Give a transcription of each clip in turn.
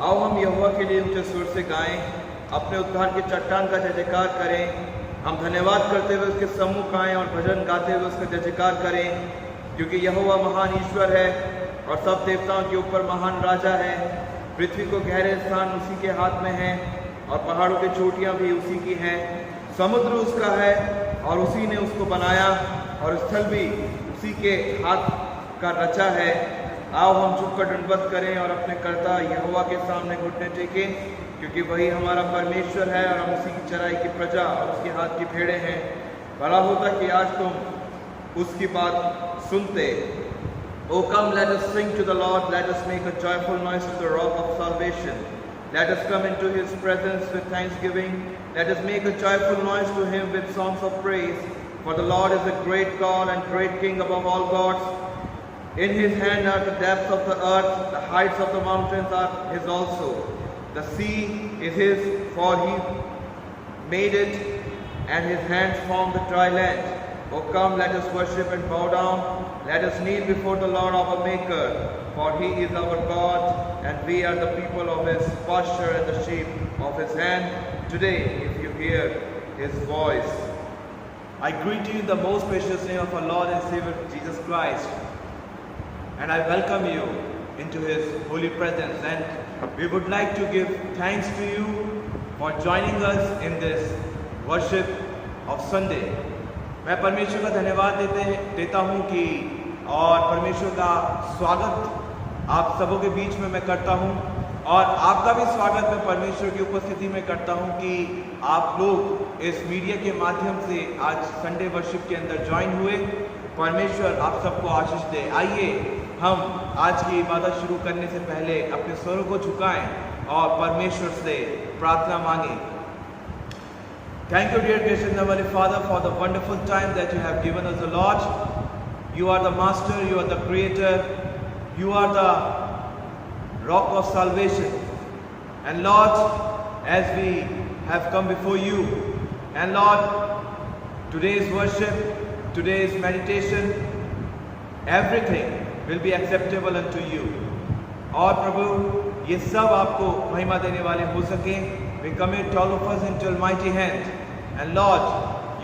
आओ हम यहोवा के लिए ऊंचे सुर से गाएं, अपने उद्धार की चट्टान का जय जयकार करें। हम धन्यवाद करते हुए उसके सम्मुख आएं और भजन गाते हुए उसका जय जयकार करें, क्योंकि यहोवा महान ईश्वर है और सब देवताओं के ऊपर महान राजा है। पृथ्वी को गहरे स्थान उसी के हाथ में हैं और पहाड़ों की चोटियां भी उसी की हैं। समुद्र उसका है और उसी ने उसको बनाया और स्थल भी उसी के हाथ का रचा है। आओ हम झुककर दंडवत करें और अपने कर्ता यहोवा के सामने घुटने टेकें, क्योंकि वही हमारा परमेश्वर है और हम उसी की चराई की प्रजा और उसके हाथ की भेड़ें हैं। भला होता कि आज तुम उसकी बात सुनते। O come, let us sing to the Lord, let us make a joyful noise to the rock of salvation. Let us come into his presence with thanksgiving. Let us make a joyful noise to him with songs of praise. For the Lord is a great God and great King above all gods. In his hand are the depths of the earth, the heights of the mountains are his also. The sea is his, for he made it, and his hands formed the dry land. O come, let us worship and bow down. Let us kneel before the Lord our Maker, for he is our God, and we are the people of his pasture and the sheep of his hand. Today, if you hear his voice. I greet you in the most precious name of our Lord and Savior Jesus Christ, and I welcome you into his holy presence. And we would like to give thanks to you for joining us in this worship of Sunday. मैं परमेश्वर का धन्यवाद देता हूँ कि और परमेश्वर का स्वागत आप सबों के बीच में मैं करता हूँ, और आपका भी स्वागत मैं परमेश्वर की उपस्थिति में करता हूँ कि आप लोग इस मीडिया के माध्यम से आज संडे वर्शिप के अंदर ज्वाइन हुए। परमेश्वर आप सबको आशीष दे। आइए हम आज की इबादत शुरू करने से पहले अपने स्वरों को झुकाएं और परमेश्वर से प्रार्थना मांगें। Thank you, dear gracious Heavenly Father, for the wonderful time that you have given us, O Lord. You are the Master, you are the Creator, you are the rock of salvation. And Lord, as we have come before you, and Lord, today's worship, today's meditation, everything will be acceptable unto you. और प्रभु ये सब आपको महिमा देने वाले हो सकें। We commit all of us into your mighty hand. And Lord,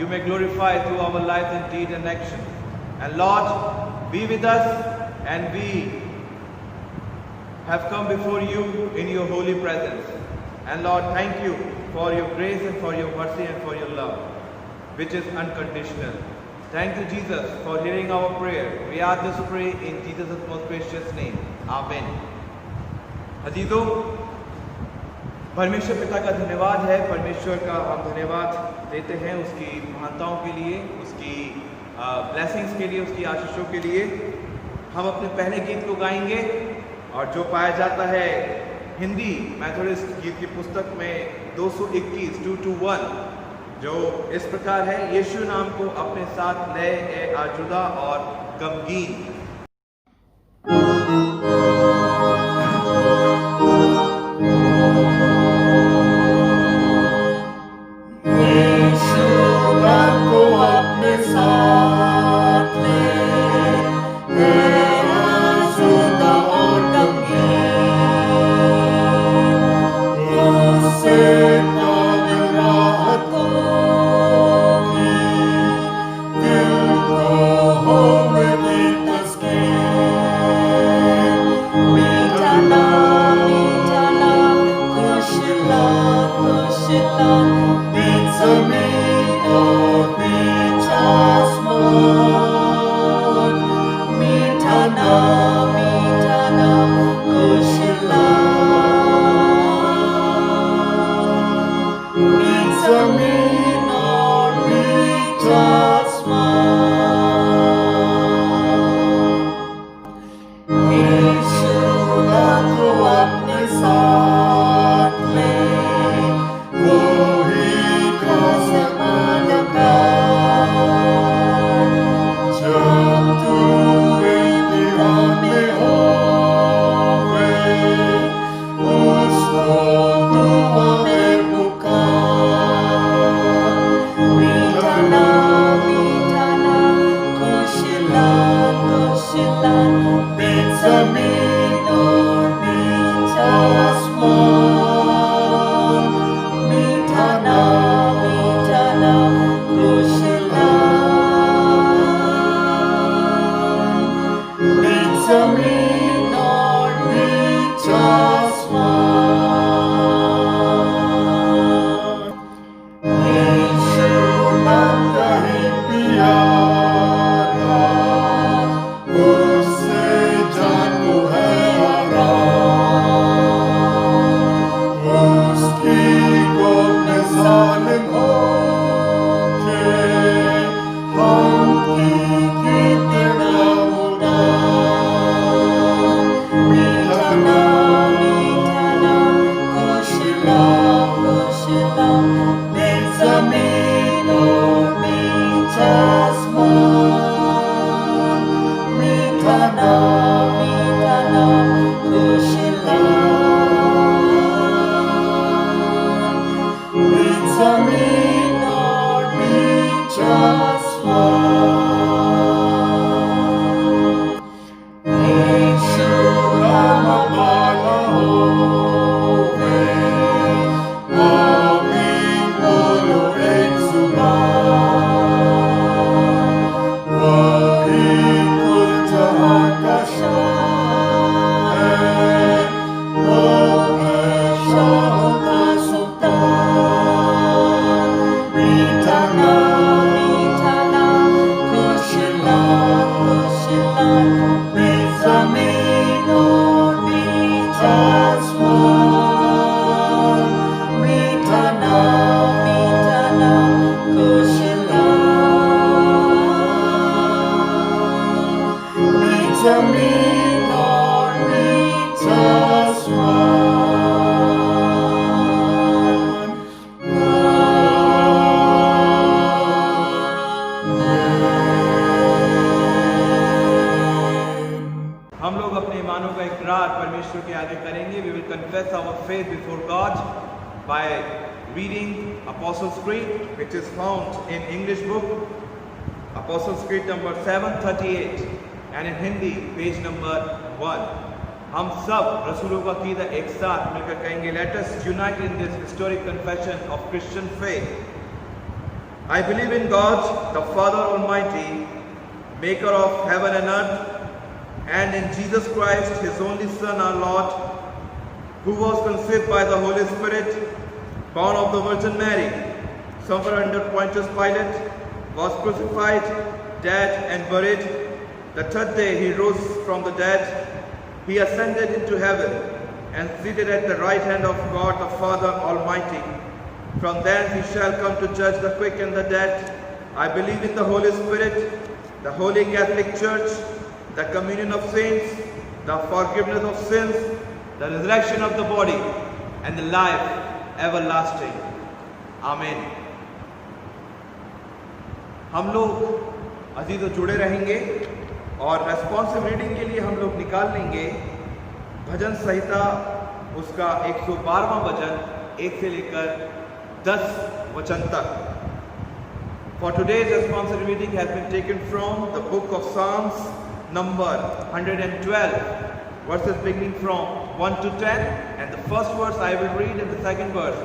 you may glorify through our lives in deed and action. And Lord, be with us, and we have come before you in your holy presence. And Lord, thank you for your grace and for your mercy and for your love, which is unconditional. Thank you, Jesus, for hearing our prayer. We ask this pray in Jesus' most precious name. Amen. अजीजों, परमेश्वर पिता का धन्यवाद है। परमेश्वर का हम धन्यवाद देते हैं उसकी महानताओं के लिए, उसकी ब्लेसिंग्स के लिए, उसकी आशीषों के लिए। हम अपने पहले गीत को गाएंगे और जो पाया जाता है हिंदी मैथोडिस्ट गीत की पुस्तक में 221 221, जो इस प्रकार है। यीशु नाम को अपने साथ ले ए आजुदा और गमगीन। Let's के आगे करेंगे. We will confess our faith before God by reading Apostles' Creed, which is found in English book Apostles' Creed number 738 and in Hindi page number 1. हम सब रसूलों का कीदा एक साथ मिलकर कहेंगे. Let us unite in this historic confession of Christian faith. I believe in God, the Father Almighty, maker of heaven and earth, and in Jesus Christ, His only Son, our Lord, who was conceived by the Holy Spirit, born of the Virgin Mary, suffered under Pontius Pilate, was crucified, dead and buried. The third day He rose from the dead. He ascended into heaven and seated at the right hand of God the Father Almighty. From thence He shall come to judge the quick and the dead. I believe in the Holy Spirit, the Holy Catholic Church, the communion of saints, the forgiveness of sins, the resurrection of the body, and the life everlasting. Amen. हम लोग अजीज़ों जुड़े रहेंगे और responsive reading के लिए हम लोग निकाल लेंगे भजन संहिता उसका 112वां भजन 1 से लेकर 10 वचन तक. For today's responsive reading has been taken from the book of Psalms number 112, verses beginning from 1 to 10, and the first verse I will read and the second verse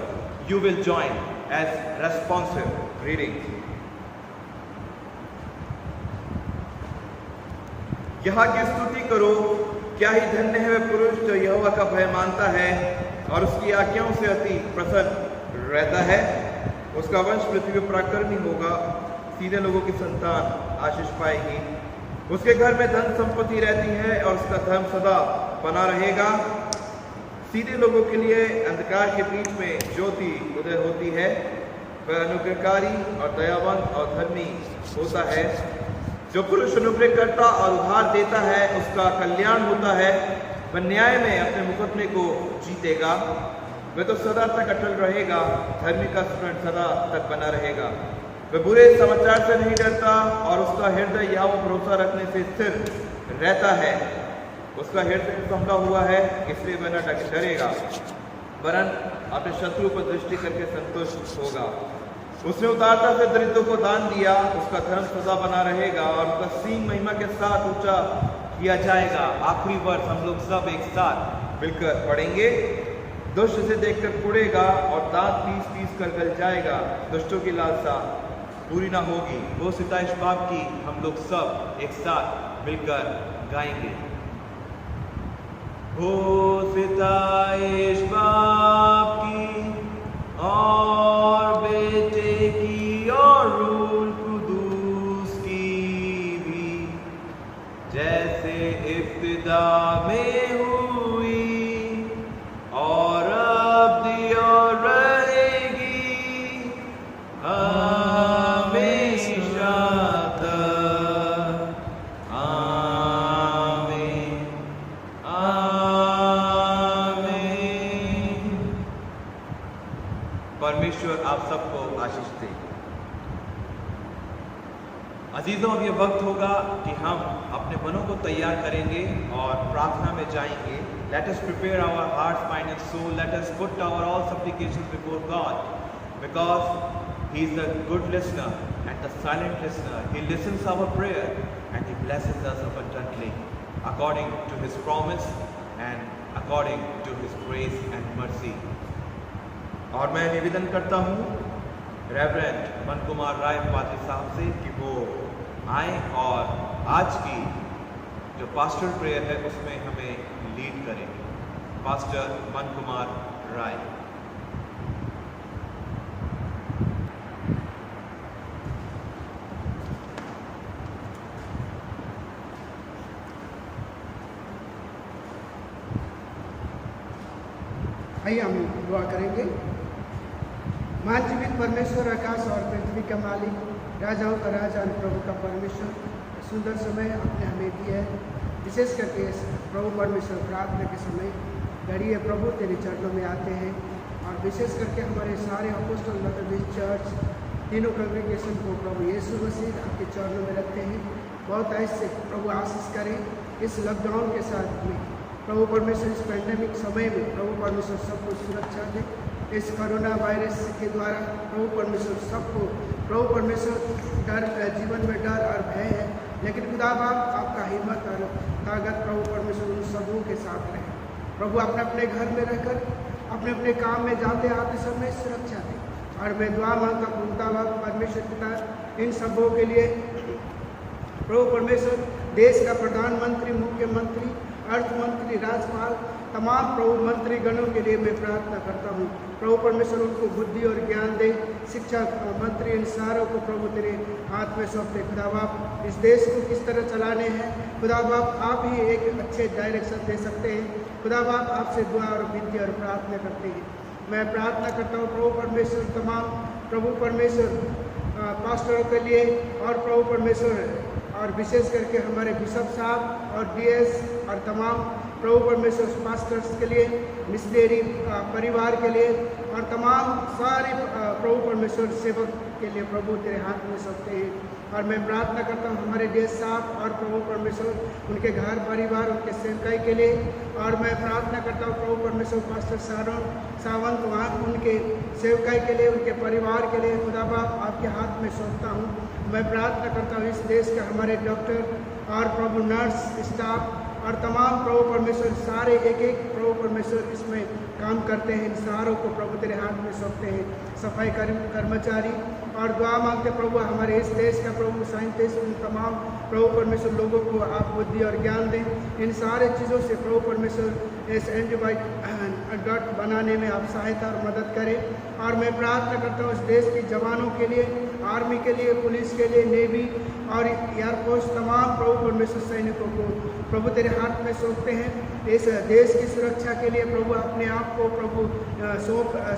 you will join as responsive reading. यहाँ की स्तुति करो, क्या ही धन्य है वह पुरुष जो यहोवा का भय मानता है और उसकी आज्ञाओं से अति प्रसन्न रहता है. उसका वंश पृथ्वी पर पराक्रमी होगा, सीधे लोगों की संतान आशीष पाएगी. उसके घर में धन संपत्ति रहती है और उसका धर्म सदा बना रहेगा. सीधे लोगों के लिए अंधकार के बीच में ज्योति उदय होती है. वह अनुग्रहकारी और दयावंत और धर्मी होता है. जो पुरुष अनुग्रह करता और उधार देता है उसका कल्याण होता है. वह न्याय में अपने मुकदमे को जीतेगा. वह तो सदा तक अटल रहेगा, धर्मी का स्मरण सदा तक बना रहेगा. वह बुरे समाचार से नहीं डरता और उसका हृदय यहोवा पर भरोसा रखने से स्थिर रहता है. उसका हृदय संभला हुआ है, इसलिए वह न डरेगा वरन अपने शत्रु पर दृष्टि करके संतुष्ट होगा. उसने उदारता से दरिद्रों को दान दिया. उसका धर्म सदा बना रहेगा और उसका सींग महिमा के साथ ऊंचा किया जाएगा. आखिरी वर्ष हम लोग सब एक साथ मिलकर पढ़ेंगे. दुष्ट से देखकर कुड़ेगा और दांत पीस कर गल जाएगा. दुष्टों की लालसा पूरी ना होगी. वो सिताइश बाप की हम लोग सब एक साथ मिलकर गाएंगे. हो सिताइश बाप की और बेटे की और रूह कुदूस की भी, जैसे इब्तिदा में हुई और अब दी और रहेगी हमेशा तक. आमीन आमीन. परमेश्वर आप सबको आशीष दे. अजीजों, अब ये वक्त होगा कि हम अपने मनों को तैयार करेंगे और प्रार्थना में जाएंगे. Let us prepare our hearts, mind and soul. Let us put our all supplications before God, because He is a good listener and the silent listener. He listens our prayer and He blesses us abundantly according to His promise and according to His grace and mercy. और मैं निवेदन करता हूँ reverend मन कुमार राय पादरी साहब से कि वो आए और आज की जो पास्टर प्रेयर है उसमें हमें लीड करें. पास्टर मन कुमार राय. आइए हम दुआ करेंगे. महाजीवित परमेश्वर, आकाश और पृथ्वी का मालिक, राजाओं का राजा और प्रभु का परमेश्वर, सुंदर समय आपने हमें दिया है. विशेष करके प्रभु परमेश्वर प्रार्थना के समय डरिए प्रभु तेरे चरणों में आते हैं और विशेष करके हमारे सारे अपोस्टल मेथोडिस्ट चर्च तीनों कांग्रेगेशन को प्रभु यीशु मसीह आपके चरणों में रखते हैं. बहुत ऐसे प्रभु आशीष करें. इस लॉकडाउन के साथ में प्रभु परमेश्वर इस पैंडेमिक समय में प्रभु परमेश्वर सबको सुरक्षा दे। इस कोरोना वायरस के द्वारा प्रभु परमेश्वर सबको, प्रभु परमेश्वर डर, जीवन में डर और भय है, लेकिन खुदा बाप आपका हिम्मत और ताकत प्रभु परमेश्वर उन सबों के साथ रहे। प्रभु अपने अपने घर में रहकर अपने अपने काम में जाते आते समय सुरक्षा दे। और मैं दुआ मांगता हूँ खुदा बाप परमेश्वर पिता इन सबों के लिए, प्रभु परमेश्वर देश का प्रधानमंत्री, मुख्यमंत्री, अर्थ मंत्री, राज्यपाल, तमाम प्रभु मंत्री गणों के लिए मैं प्रार्थना करता हूँ। प्रभु परमेश्वर उनको बुद्धि और ज्ञान दे। शिक्षा मंत्री इन सारों को प्रभु तेरे हाथ में सौंपते। खुदा बाप इस देश को किस तरह चलाने हैं, खुदा बाप आप ही एक अच्छे डायरेक्शन दे सकते हैं। खुदा बाप आपसे दुआ और विनती और प्रार्थना करते हैं। मैं प्रार्थना करता हूँ प्रभु परमेश्वर तमाम प्रभु परमेश्वर पास्टरों के लिए और प्रभु परमेश्वर और विशेष करके हमारे बिशप साहब और डीएस और तमाम प्रभु परमेश्वर पास्टर्स के लिए, मिशनरी परिवार के लिए और तमाम सारे प्रभु परमेश्वर सेवक के लिए प्रभु तेरे हाथ में सौंपते हैं। और मैं प्रार्थना करता हूँ हमारे देश साहब और प्रभु परमेश्वर उनके घर परिवार, उनके सेवकाई के लिए। और मैं प्रार्थना करता हूँ प्रभु परमेश्वर पास्टर सावंत वहाँ उनके सेवकाई के लिए, उनके परिवार के लिए खुदा बाप आपके हाथ में सौंपता हूँ। मैं प्रार्थना करता हूँ इस देश के हमारे डॉक्टर और प्रभु नर्स स्टाफ और तमाम प्रभु परमेश्वर सारे एक एक प्रभु परमेश्वर इसमें काम करते हैं, इन सारों को प्रभु तेरे हाथ में सौंपते हैं। सफाई कर्मचारी और दुआ मांगते प्रभु हमारे इस देश का प्रभु साइंटिस्ट, उन तमाम प्रभु परमेश्वर लोगों को आप बुद्धि और ज्ञान दें। इन सारे चीज़ों से प्रभु परमेश्वर इस एंटीबायोटिक बनाने में आप सहायता और मदद करें। और मैं प्रार्थना करता हूँ इस देश के जवानों के लिए, आर्मी के लिए, पुलिस के लिए, नेवी और एयरफोर्स, तमाम प्रभु परमेश्वर सैनिकों को प्रभु तेरे हाथ में सौंपते हैं। इस देश की सुरक्षा के लिए प्रभु अपने आप को प्रभु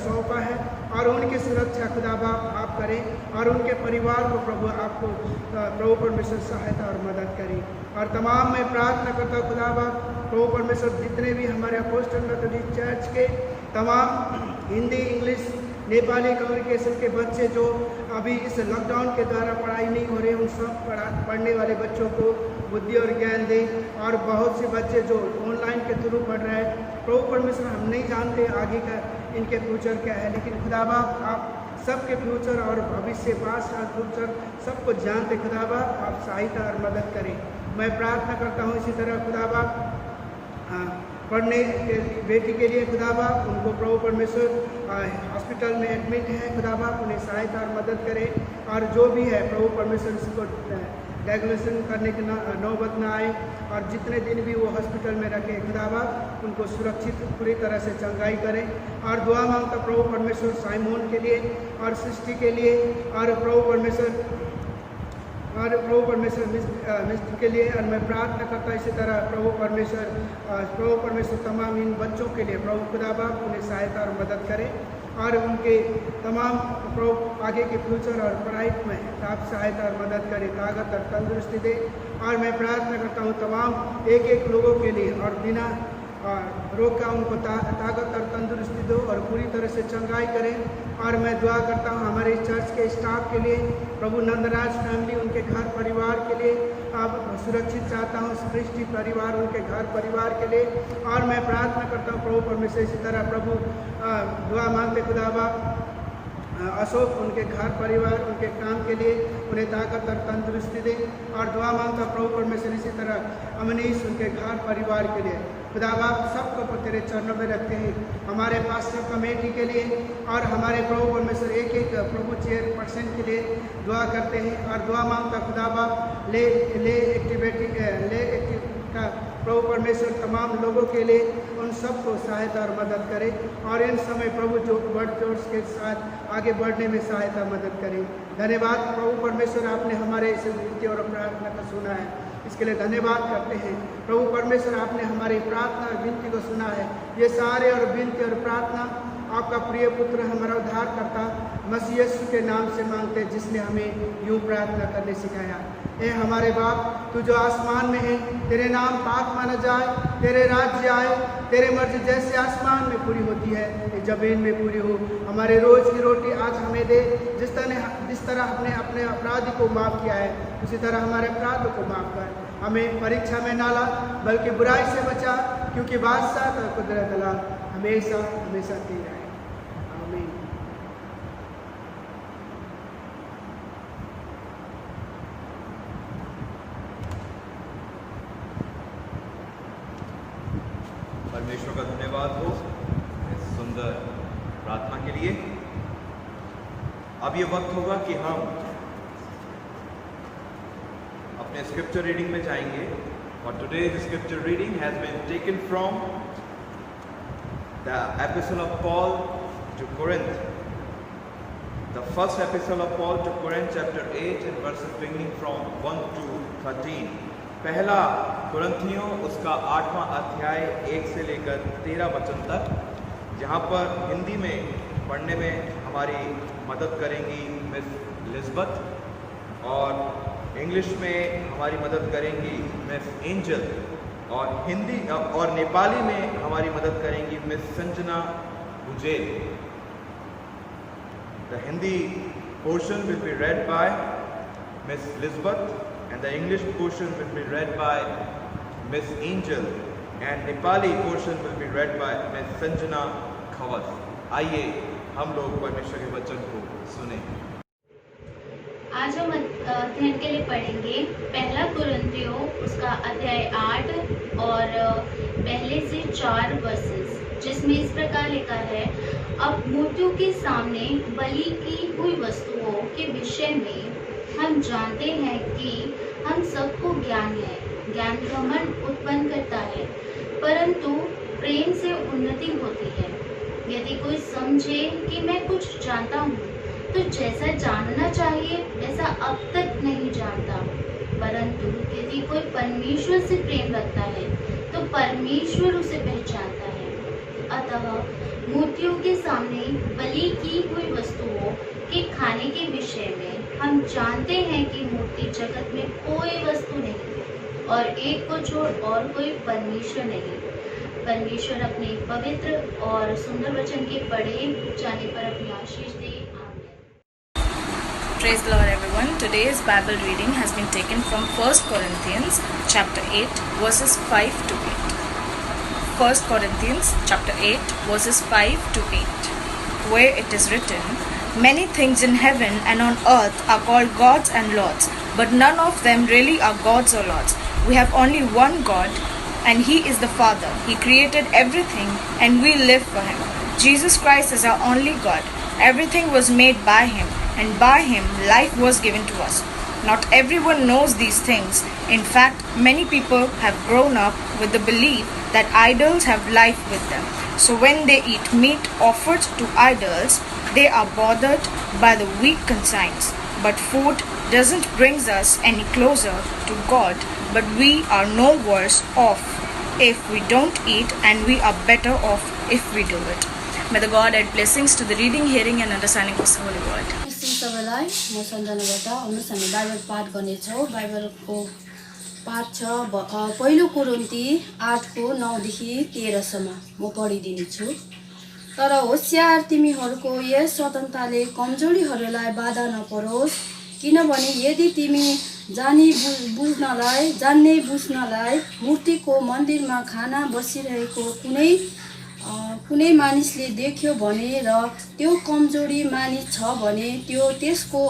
सौंपा है और उनकी सुरक्षा खुदा बाप आप करें और उनके परिवार को प्रभु आपको प्रभु परमेश्वर सहायता और मदद करें। और तमाम मैं प्रार्थना करता हूँ खुदा बाप प्रभु परमेश्वर जितने भी हमारे अपोस्टल मेथोडिस्ट चर्च के तमाम हिंदी, इंग्लिश, नेपाली कम्युनिकेशन के बच्चे जो अभी इस लॉकडाउन के द्वारा पढ़ाई नहीं हो रहे, उन सब पढ़ने वाले बच्चों को बुद्धि और ज्ञान दें। और बहुत से बच्चे जो ऑनलाइन के थ्रू पढ़ रहे हैं प्रभु परमेश्वर हम नहीं जानते आगे का इनके फ्यूचर क्या है, लेकिन खुदा बाप आप सबके फ्यूचर और भविष्य, पास और फ्यूचर सबको जानते। खुदा बाप आप सहायता और मदद करें। मैं प्रार्थना करता हूँ इसी तरह खुदा बाप पढ़ने बेटी के लिए खुदा बाप उनको प्रभु परमेश्वर हॉस्पिटल में एडमिट है, खुदा बाप उन्हें सहायता और मदद करें। और जो भी है प्रभु परमेश्वर इसको डायग्नोसिस करने की नौबत ना आए और जितने दिन भी वो हॉस्पिटल में रखे खुदा बाप उनको सुरक्षित पूरी तरह से चंगाई करें। और दुआ मांगता प्रभु परमेश्वर साइमोन के लिए और सृष्टि के लिए और प्रभु परमेश्वर मिस्टर के लिए। और मैं प्रार्थना करता इसी तरह प्रभु परमेश्वर तमाम इन बच्चों के लिए प्रभु खुदा बाप उन्हें सहायता और मदद करें और उनके तमाम प्रभु आगे के फ्यूचर और पढ़ाई में आप सहायता और मदद करें, ताकत और तंदुरुस्ती दे। और मैं प्रार्थना करता हूँ तमाम एक एक लोगों के लिए और बिना रोग का उनको ताकत और तंदुरुस्ती दो और पूरी तरह से चंगाई करें। और मैं दुआ करता हूँ हमारे चर्च के स्टाफ के लिए, प्रभु नंदराज फैमिली उनके घर परिवार के लिए आप सुरक्षित चाहता हूँ, सृष्टि परिवार उनके घर परिवार के लिए। और मैं प्रार्थना करता हूँ प्रभु परमेश्वर इसी तरह प्रभु दुआ मांगते खुदा बाप अशोक उनके घर परिवार उनके काम के लिए उन्हें ताकत और तंदुरुस्ती दे। और दुआ मांगता प्रभु परमेश्वर इसी तरह अमनीश उनके घर परिवार के लिए खुदा बाप सबको तेरे चरणों में रखते हैं। हमारे पास्टर कमेटी के लिए और हमारे प्रभु परमेश्वर एक एक प्रभु चेयरपर्सन के लिए दुआ करते हैं। और दुआ मांगता खुदा बाप ले एक्टिविटी का प्रभु परमेश्वर तमाम लोगों के लिए उन सबको सहायता और मदद करे। और इन समय प्रभु जो बढ़ जोश के साथ आगे बढ़ने में सहायता मदद करें। धन्यवाद प्रभु परमेश्वर, आपने हमारे इस विनती और प्रार्थना को सुना है, इसके लिए धन्यवाद करते हैं। प्रभु परमेश्वर आपने हमारी प्रार्थना और विनती को सुना है। ये सारे और विनती और प्रार्थना आपका प्रिय पुत्र हमारा उद्धारकर्ता मसीह यीशु के नाम से मांगते हैं, जिसने हमें यूँ प्रार्थना करने सिखाया। ए हमारे बाप, तू जो आसमान में है, तेरे नाम पाक माना जाए, तेरे राज्य आए, तेरे मर्जी जैसे आसमान में पूरी होती है जमीन में पूरी हो। हमारे रोज़ की रोटी आज हमें दे, जिस तरह हमने अपने अपराधी को माफ़ किया है उसी तरह हमारे अपराधों को माफ़ कर। हमें परीक्षा में ना ला, बल्कि बुराई से बचा, क्योंकि बादशाह और कुदरत अल्लाह हमेशा हमेशा तेरा है। आमीन। परमेश्वर का धन्यवाद हो इस सुंदर प्रार्थना के लिए। अब ये वक्त होगा कि हम अपने स्क्रिप्चर रीडिंग में जाएंगे, और today's scripture reading has been taken from the epistle of Paul to Corinth, the first epistle of Paul to Corinth chapter 8 and verses beginning from 1 to 13। पहला कुरिन्थियों उसका 8वां अध्याय 1 से लेकर 13 वचन तक, जहाँ पर हिंदी में पढ़ने में हमारी मदद करेंगी मिस लिज़बत, और इंग्लिश में हमारी मदद करेंगी मिस एंजल, और हिंदी और नेपाली में हमारी मदद करेंगी miss Sanjana Gujel. The Hindi portion will be read by miss Lizbeth and the English portion will be read by Miss Angel and Nepali portion will be read by Miss Sanjana Khawat। आइए हम लोग परमेश्वर के वचन को सुने। आज हम अध्ययन के लिए पढ़ेंगे पहला कुरिन्थियों उसका अध्याय 8 और पहले से 4 वर्सेस, जिसमें इस प्रकार लिखा है, अब मूर्तियों के सामने बलि की हुई वस्तुओं के विषय में हम जानते हैं कि हम सबको ज्ञान है। ज्ञान घमंड उत्पन्न करता है, परंतु प्रेम से उन्नति होती है। यदि कोई समझे कि मैं कुछ जानता हूँ, तो जैसा जानना चाहिए वैसा अब तक नहीं जानता। परंतु यदि कोई परमेश्वर से प्रेम रखता है, तो परमेश्वर उसे पहचानता है। अतः मूर्तियों के सामने बलि की हुई वस्तुओं के खाने के विषय में हम जानते हैं कि मूर्ति जगत में कोई वस्तु नहीं, और एक को छोड़ और कोई परमेश्वर नहीं। परमेश्वर अपने पवित्र और सुंदर वचन के पढ़े जाने पर अपनी आशीष दे। Praise the Lord, everyone. Today's Bible reading has been taken from 1 Corinthians chapter 8 verses 5 to 8. 1 Corinthians chapter 8 verses 5 to 8, where it is written, "Many things in heaven and on earth are called gods and lords, but none of them really are gods or lords. We have only one God, and He is the Father. He created everything, and we live for Him. Jesus Christ is our only God. Everything was made by Him, and by Him life was given to us. Not everyone knows these things. In fact, many people have grown up with the belief that idols have life with them. So when they eat meat offered to idols, they are bothered by the weak conscience. But food doesn't bring us any closer to God, but we are no worse off if we don't eat, and we are better off if we do it." May the God add blessings to the reading, hearing and understanding of His holy word. सबैलाई म सम्झनाबाट आउनुहोस् हामी Bible पाठ गर्नेछौँ। बाइबलको पाठ छ पहिलो कुरिन्थी 8:9 देखि 13सम्म म पढिदिनेछु। तर होशियार तिमीहरूको यस स्वतन्त्रताले कमजोरीहरूलाई बाधा नपरोस्, किनभने यदि तिमी जान्ने बुझ्नलाई मूर्तिको मन्दिरमा खाना बसिरहेको कुनै मानिसले देख्यो भने र त्यो कमजोरी मानिस छ भने त्यसको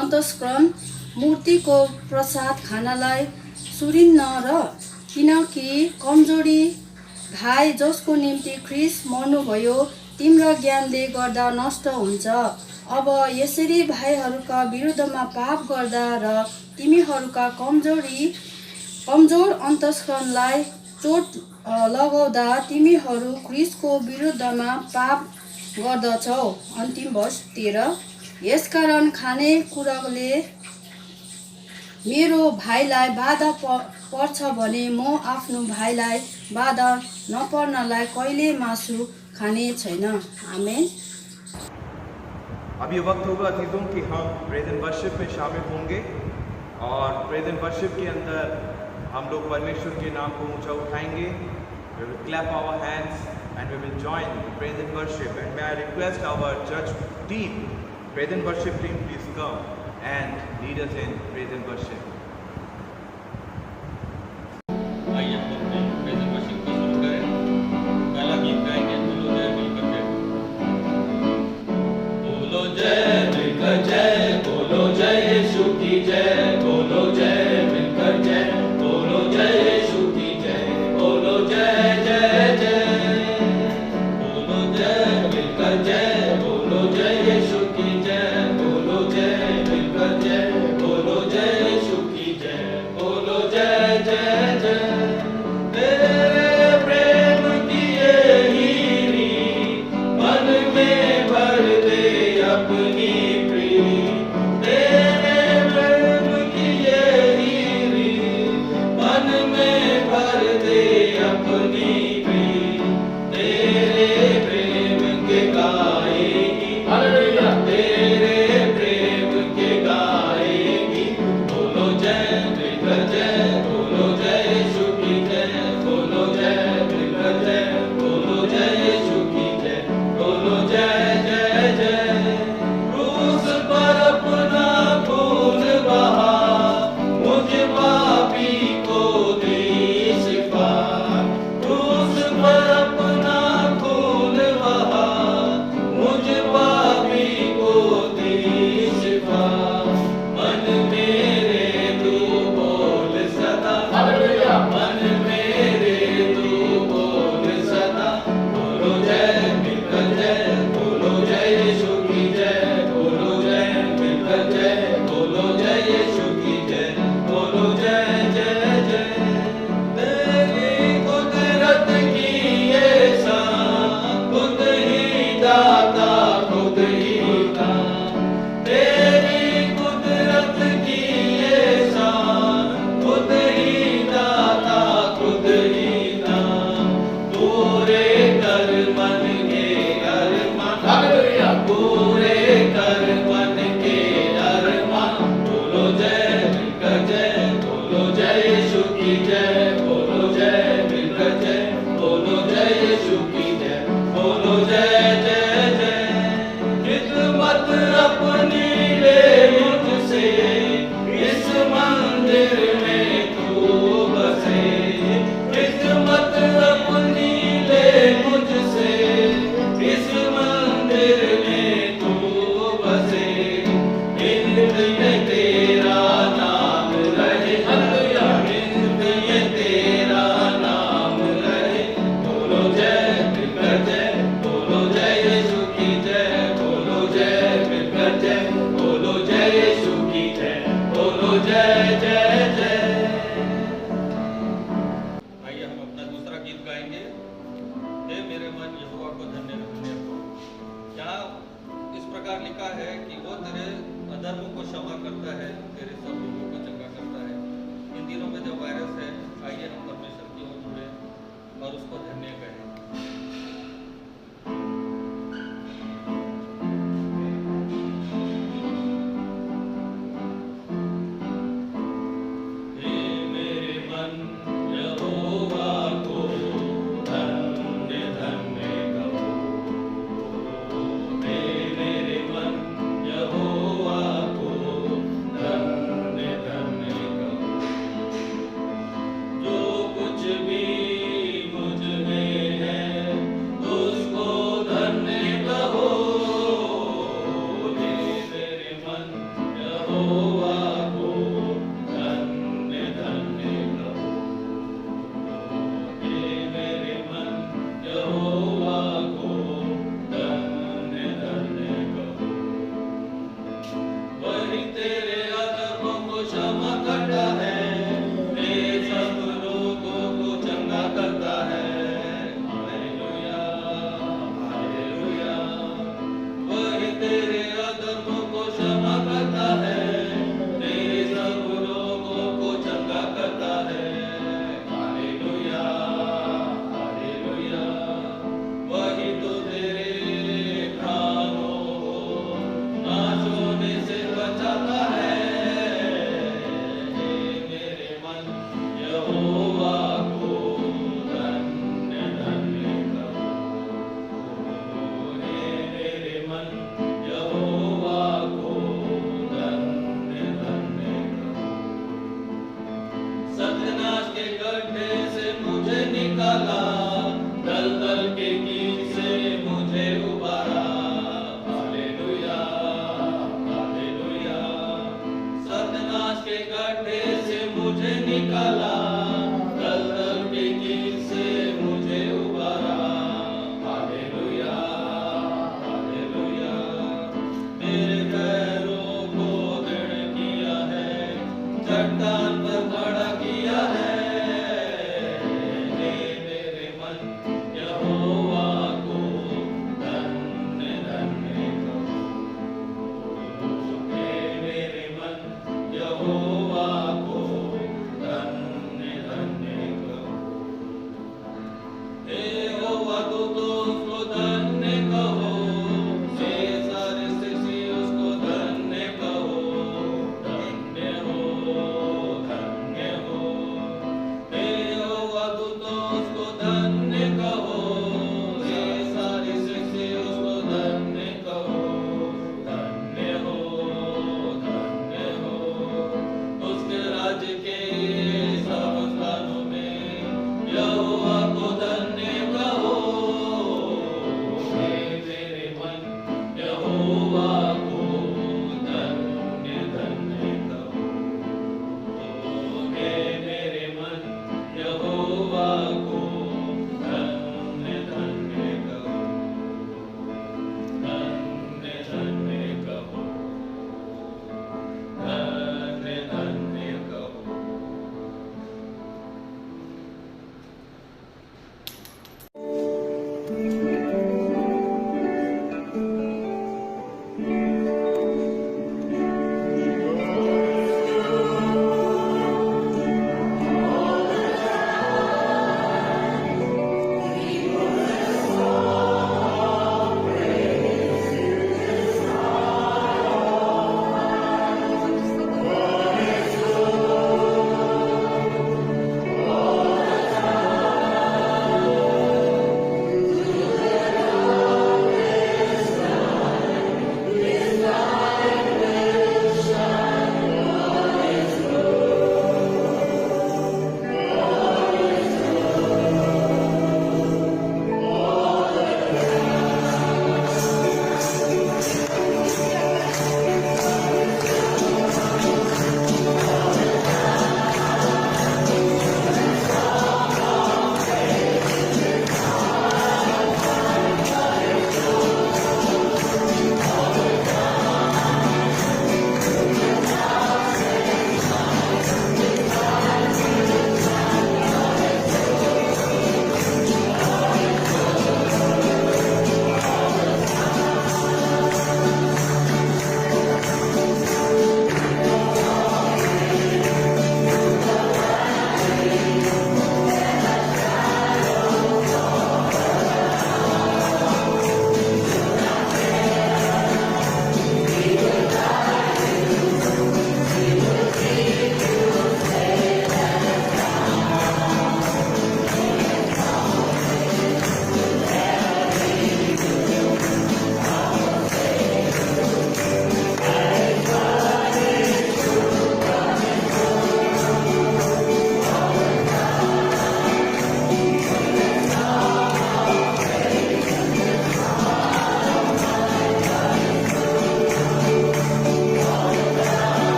अन्तस्करण मूर्तिको प्रसाद खानालाई सुरिन्न र, किनकि कमजोरी भाइ जसको निम्ति ख्रीष्ट मर्नुभयो तिम्रो ज्ञानले गर्दा नष्ट हुन्छ। अब यसरी भाइहरूका विरुद्धमा पाप गर्दा र तिमीहरूका कमजोर अन्तस्करणलाई चोट लगाउँदा तिमीहरू ख्रीष्टको विरुद्धमा पाप गर्दछौ। अन्तिम वर्ष 13, यसकारण खाने कुराले मेरो भाइलाई बाधा पर्छ भने म आफ्नो भाइलाई बाधा नपर्नलाई कहिले मासु खाने छैन। आमेन। अब ये वक्त होगा अतीतों कि हम प्रेज एंड वर्शिप में शामिल होंगे, और प्रेज एंड वर्शिप के अंदर हम लोग परमेश्वर के नाम को ऊंचा उठाएंगे। We will clap our hands and we will join praise and worship. And may I request our church team, praise and worship team, please come and lead us in praise and worship. आइए हम अपने present worship को शुरू करें। पहला गीत गाएंगे बोलो जय मिलकर जय। बोलो जय मिलकर जय, बोलो जय यीशु की जय, बोलो जय मिलकर जय, बोलो जय यीशु की जय, बोलो जय जय जय, बोलो जय मिलकर जय, बोलो जय यीशु की जय, बोलो जय मिलकर जय, बोलो जय यीशु की जय, बोलो जय जय जय। तेरे प्रेम की यही रीत मन में भर दे अपनी प्रीत, तेरे प्रेम की यही रीत मन में भर दे अपनी प्रीत, तेरे प्रेम के गाएगी हालेलुया, तेरे प्रेम के गाएगी। बोलो जय मिलकर जय, बोलो जय यीशु की जय, बोलो जय मिलकर जय, बोलो जय यीशु की जय, बोलो जय जय जय। क्रूस पर अपना खून बहा, मुझ पापी को दी शिफा, क्रूस पर अपना खून बहा, मुझ पापी को दी शिफा। मन मेरे तू बोल सदा हालेलुया, मन मेरे तू बोल सदा। बोलो जय मिलकर जय, बोलो जय यीशु की जय, बोलो जय मिलकर जय, बोलो जय यीशु की जय, बोलो जय जय जय। तेरी कुदरत की ये शान, खुद ही दाता खुद ही दान, तेरी कुदरत की ये शान, खुद ही दाता खुद ही दान। पूरे कर मन के अरमान हालेलुया, पूरे कर मन के अरमान। बोलो जय मिलकर जय, बोलो जय यीशु की जय, बोलो जय मिलकर जय, बोलो जय यीशु की जय, बोलो जय जय जय। खिदमत अपनी ले मुझसे, इस मंदिर में तू बसे, खिदमत अपनी ले मुझसे, इस मंदिर में तू बसे। हिंद में तेरा नाम रहे हालेलुया, हिंद में तेरा नाम रहे। बोलो जय मिलकर जय, बोलो जय यीशु की जय, बोलो जय मिलकर जय, बोलो जय यीशु की जय, बोलो जय जय जय। आइए हम अपना दूसरा गीत गाएंगे, हे मेरे मन यहोवा को धन्य धन्य को। यहाँ इस प्रकार लिखा है कि वो तेरे अधर्म को क्षमा करता है, तेरे सब रोगों को चंगा करता है। इन दिनों में जो वायरस है, आइए हम परमेश्वर की ओर जुड़े और उसको धन्य कहें। हे मेरे मन यहोवा को धन्य धन्य कहो, हे मेरे मन यहोवा को धन्य धन्य कहो। जो कुछ भी मुझ में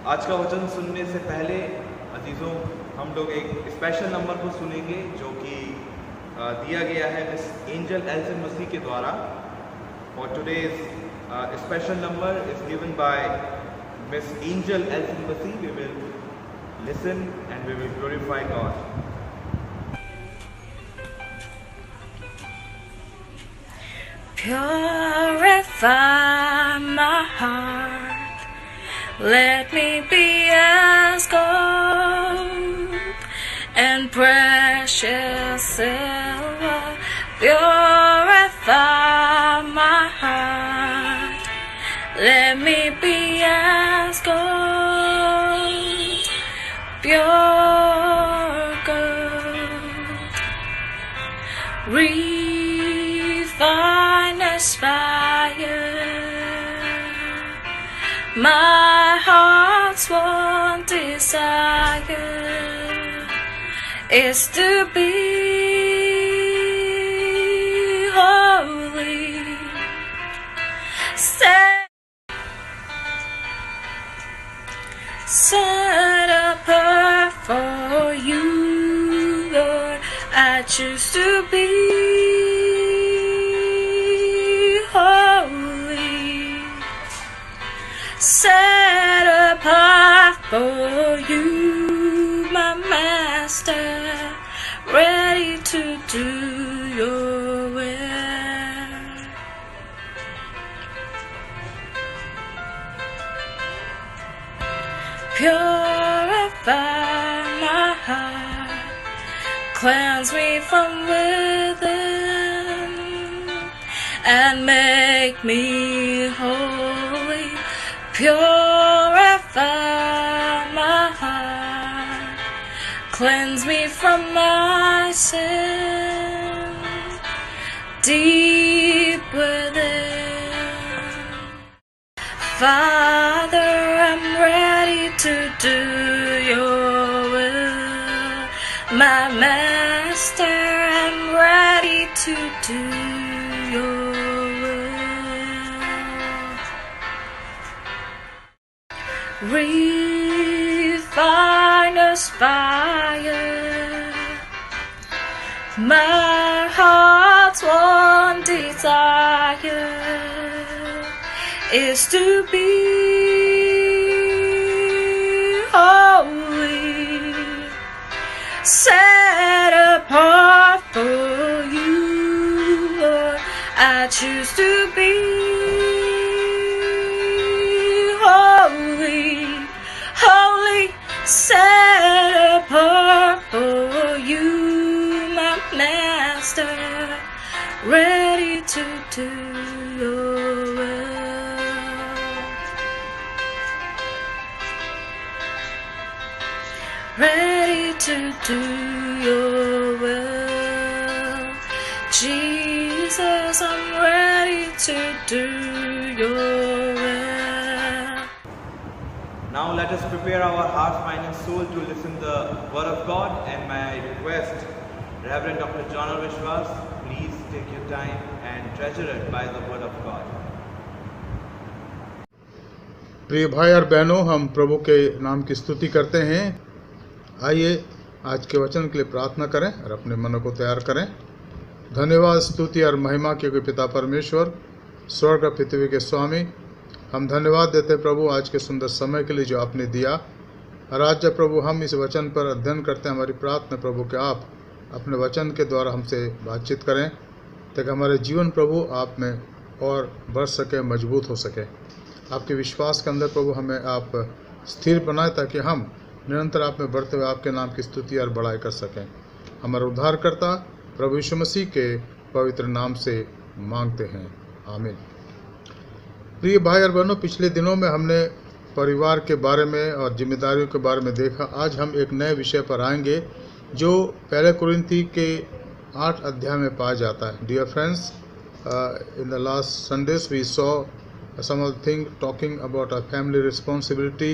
आज का वचन सुनने से पहले अजीज़ों हम लोग एक स्पेशल नंबर को सुनेंगे जो कि दिया गया है मिस एंजल एल्सन मसीह के द्वारा। और today's special number is given by miss Angel Elson Masih. We will listen and we will glorify God. Purify my heart, let me be as gold and precious silver. Purify my heart, let me be as gold, pure gold. Refine us fire, my heart's one desire is to be holy. Set apart for you, Lord, I choose to be holy. Set apart for you, my Master, ready to do your will. Purify my heart, cleanse me from within, and make me holy. Purify my heart, cleanse me from my sin, deep within. Father, I'm ready to do your will. My Master, I'm ready to do your will. Refine us fire, my heart's one desire is to be holy. Set apart for you, Lord, I choose to be holy, holy. Set apart for you, my Master, ready to do your will. Ready to do your will. Jesus, I'm ready to do your will. Now let us prepare our hearts, mind and soul to listen the word of God, and may I request Reverend Dr. John Vishwas, please take your time and treasure it by the word of God. प्रिय भाई और बहनों, हम प्रभु के नाम की स्तुति करते हैं। आइए आज के वचन के लिए प्रार्थना करें और अपने मनों को तैयार करें। धन्यवाद, स्तुति और महिमा के पिता परमेश्वर, स्वर्ग और पृथ्वी के स्वामी, हम धन्यवाद देते हैं प्रभु आज के सुंदर समय के लिए जो आपने दिया। और आज जब प्रभु हम इस वचन पर अध्ययन करते हैं, हमारी प्रार्थना प्रभु कि आप अपने वचन के द्वारा हमसे बातचीत करें ताकि हमारे जीवन प्रभु आप में और बढ़ सके, मजबूत हो सके। आपके विश्वास के अंदर प्रभु हमें आप स्थिर बनाए ताकि हम निरंतर आप में बढ़ते हुए आपके नाम की स्तुति और बड़ाई कर सकें। हमारा उद्धारकर्ता प्रभु यीशु मसीह के पवित्र नाम से मांगते हैं, आमीन। प्रिय भाई और बहनों, पिछले दिनों में हमने परिवार के बारे में और जिम्मेदारियों के बारे में देखा। आज हम एक नए विषय पर आएंगे जो पहले कुरिन्थी के 8 अध्याय में पाया जाता है। Dear friends, in the last Sundays we saw some of the things talking about our family responsibility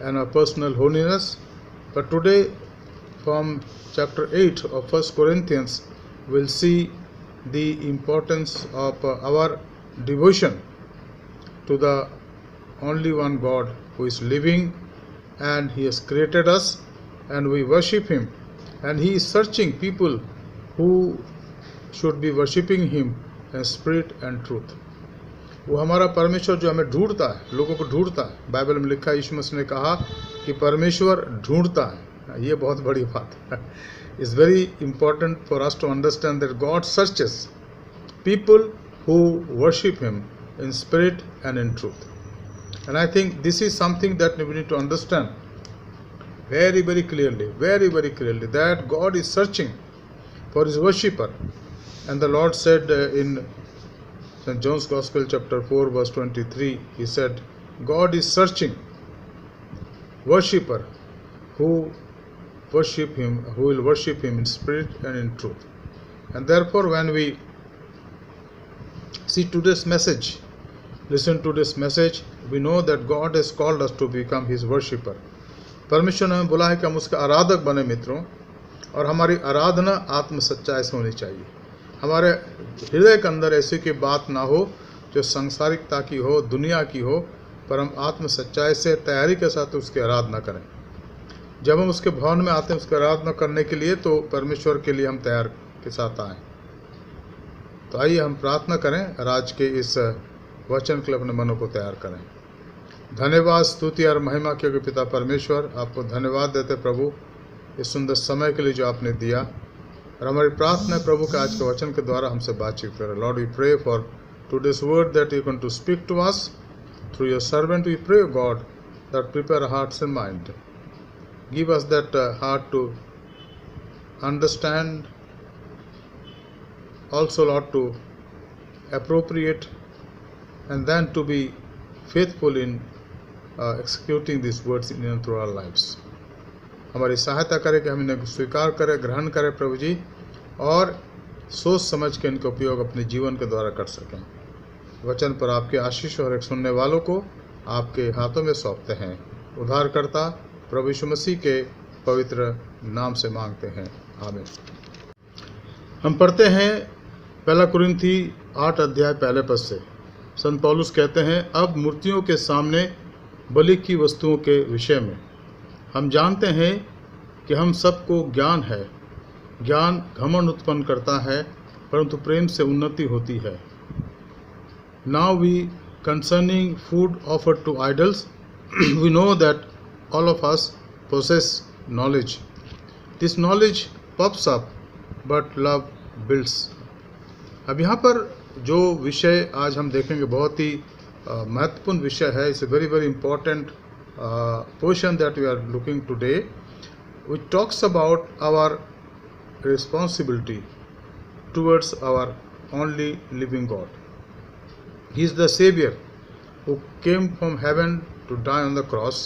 and our personal holiness. But today from chapter 8 of 1 Corinthians we'll see the importance of our devotion to the only one God who is living and He has created us and we worship Him, and He is searching people who should be worshipping Him in spirit and truth. वो हमारा परमेश्वर जो हमें ढूंढता है, लोगों को ढूंढता है। बाइबल में लिखा है, यीशु मसीह ने कहा कि परमेश्वर ढूंढता है। ये बहुत बड़ी बात है। It's very important for us to understand that God searches people who worship Him in spirit and in truth. And I think this is something that we need to understand very, very clearly, that God is searching for His worshipper. And the Lord said in St. John's Gospel chapter 4 verse 23, He said, God is searching worshipper who will worship Him in spirit and in truth. And therefore when we see today's message, listen to this message, we know that God has called us to become His worshipper. परमेश्वर ने हमें बोला है कि हम उसके आराधक बने मित्रों, और हमारी आराधना आत्म सच्चाई से होनी चाहिए। हमारे हृदय के अंदर ऐसी कोई बात ना हो जो सांसारिकता की हो, दुनिया की हो, पर हम आत्म सच्चाई से तैयारी के साथ उसकी आराधना करें। जब हम उसके भवन में आते हैं उसकी आराधना करने के लिए, तो परमेश्वर के लिए हम तैयार के साथ आएँ। तो आइए हम प्रार्थना करें और आज के इस वचन के लिए अपने मनों को तैयार करें। धन्यवाद, स्तुति और महिमा के पिता परमेश्वर, आपको धन्यवाद देते प्रभु इस सुंदर समय के लिए जो आपने दिया। और हमारी प्रार्थना है प्रभु के आज के वचन के द्वारा हमसे बातचीत करें। Lord, we pray for today's word that you can to speak to us through your servant. We pray God that prepare hearts and mind, give us that heart to understand, also Lord to appropriate, and then to be faithful in executing these words in and through our lives. हमारी सहायता करें कि हम इन्हें स्वीकार करें, ग्रहण करें प्रभु जी, और सोच समझ के इनका उपयोग अपने जीवन के द्वारा कर सकें। वचन पर आपके आशीष और एक सुनने वालों को आपके हाथों में सौंपते हैं। उद्धारकर्ता प्रभु यीशु मसीह के पवित्र नाम से मांगते हैं, आमीन। हम पढ़ते हैं पहला कुरिन्थी 8 अध्याय पहले पद से। संत पौलुस कहते हैं, अब मूर्तियों के सामने बलि की वस्तुओं के विषय में हम जानते हैं कि हम सबको ज्ञान है। ज्ञान घमंड उत्पन्न करता है, परंतु प्रेम से उन्नति होती है। Now we concerning food offered to idols we know that all of us possess knowledge. This knowledge puffs up, but love builds. अब यहाँ पर जो विषय आज हम देखेंगे बहुत ही महत्वपूर्ण विषय है। It's a very very important portion that we are looking today, which talks about our responsibility towards our only living God. He is the Savior who came from heaven to die on the cross.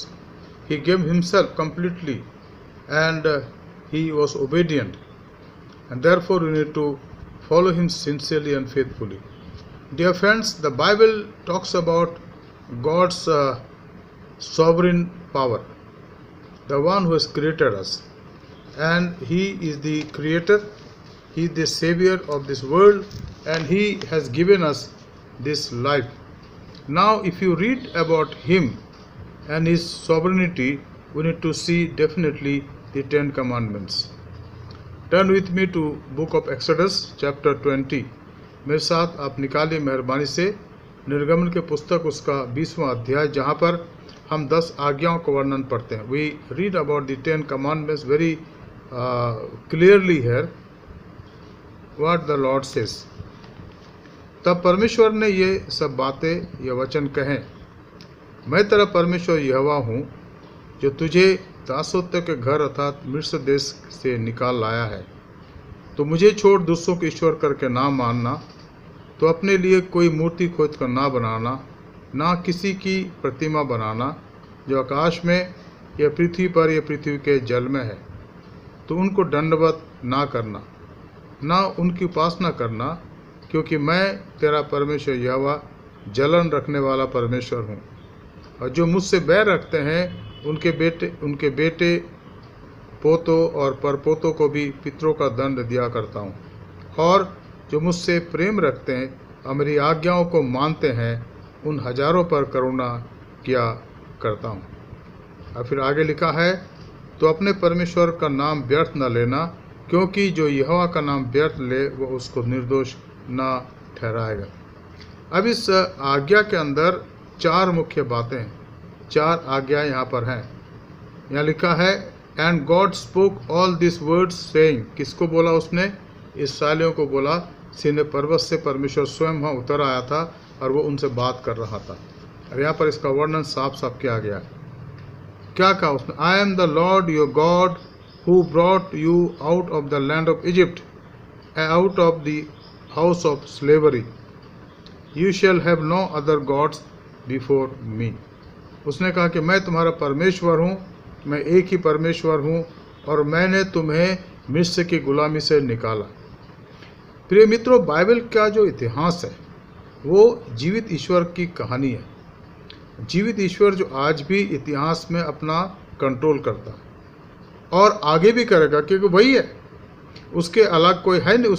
He gave Himself completely, and He was obedient, and therefore we need to follow Him sincerely and faithfully. Dear friends, the Bible talks about God's sovereign power, the one who has created us, and He is the creator, He is the Savior of this world, and He has given us this life. Now if you read about Him and His sovereignty, we need to see definitely the 10 commandments. Turn with me to book of Exodus chapter 20. मेरे साथ आप निकालिए मेहरबानी से निर्गमन के पुस्तक उसका 20वां अध्याय, जहाँ पर हम 10 आज्ञाओं का वर्णन पढ़ते हैं। We read about the 10 commandments very clearly here what the Lord says. तब परमेश्वर ने ये सब बातें, ये वचन कहें, मैं तेरा परमेश्वर यहोवा हूँ जो तुझे दासत्व के घर अर्थात मिस्र देश से निकाल लाया है। तो मुझे छोड़ दूसरों को ईश्वर करके ना मानना, तो अपने लिए कोई मूर्ति खोद कर ना बनाना, ना किसी की प्रतिमा बनाना जो आकाश में या पृथ्वी पर या पृथ्वी के जल में है। तो उनको दंडवत ना करना, ना उनकी उपासना करना, क्योंकि मैं तेरा परमेश्वर यहोवा जलन रखने वाला परमेश्वर हूँ। और जो मुझसे बैर रखते हैं उनके बेटे पोतों और परपोतों को भी पितरों का दंड दिया करता हूँ। और जो मुझसे प्रेम रखते हैं और मेरी आज्ञाओं को मानते हैं, उन हजारों पर करुणा किया करता हूँ। और फिर आगे लिखा है, तो अपने परमेश्वर का नाम व्यर्थ न लेना, क्योंकि जो यहोवा का नाम व्यर्थ ले वो उसको निर्दोष न ठहराएगा। अब इस आज्ञा के अंदर 4 मुख्य बातें हैं, 4 आज्ञाएं यहाँ पर हैं। यहाँ लिखा है, and God spoke all this words saying, किसको बोला उसने? इस्राएलियों को बोला। सीने पर्वत से परमेश्वर स्वयं वहाँ उतर आया था और वो उनसे बात कर रहा था। और यहाँ पर इसका वर्णन साफ साफ किया गया है। क्या कहा उसने? I am the Lord your God who brought you out of the land of Egypt, out of the house of slavery, you shall have no other gods before me. उसने कहा कि मैं तुम्हारा परमेश्वर हूँ, मैं एक ही परमेश्वर हूँ और मैंने तुम्हें मिस्र की गुलामी से निकाला। प्रिय मित्रों, बाइबल का जो इतिहास है वो जीवित ईश्वर की कहानी है। जीवित ईश्वर जो आज भी इतिहास में अपना कंट्रोल करता है और आगे भी करेगा, क्योंकि वही है, उसके अलग कोई है नहीं,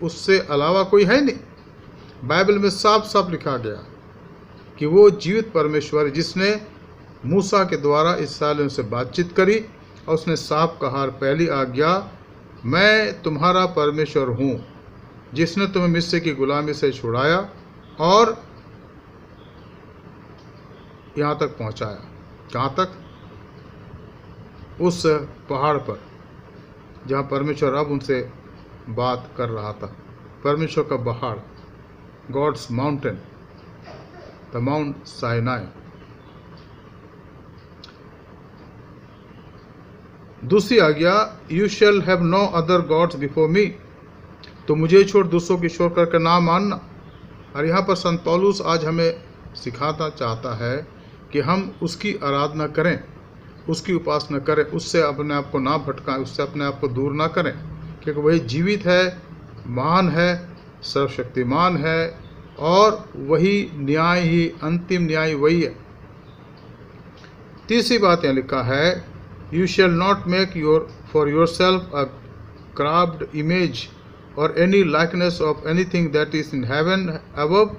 उससे अलावा कोई है नहीं। बाइबल में साफ साफ लिखा गया कि वो जीवित परमेश्वर जिसने मूसा के द्वारा इस्राएलियों से बातचीत करी और उसने साफ कहा, पहली आज्ञा, मैं तुम्हारा परमेश्वर हूँ जिसने तुम्हें मिस्र की गुलामी से छुड़ाया और यहाँ तक पहुँचाया। कहाँ तक? उस पहाड़ पर जहाँ परमेश्वर अब उनसे बात कर रहा था। परमेश्वर का पहाड़, God's mountain, the Mount Sinai. दूसरी आज्ञा, you shall have no other gods before me, तो मुझे छोड़ दूसरों की ईश्वर करके ना मानना। और यहाँ पर संत पौलुस आज हमें सिखाता चाहता है कि हम उसकी आराधना करें, उसकी उपासना करें, उससे अपने आप को ना भटकाएं, उससे अपने आप को दूर ना करें, क्योंकि वही जीवित है, महान है, सर्वशक्तिमान है और वही न्याय ही, अंतिम न्याय वही है। तीसरी बात यहाँ लिखा है, You shall not make for yourself a carved image or any likeness of anything that is in heaven above,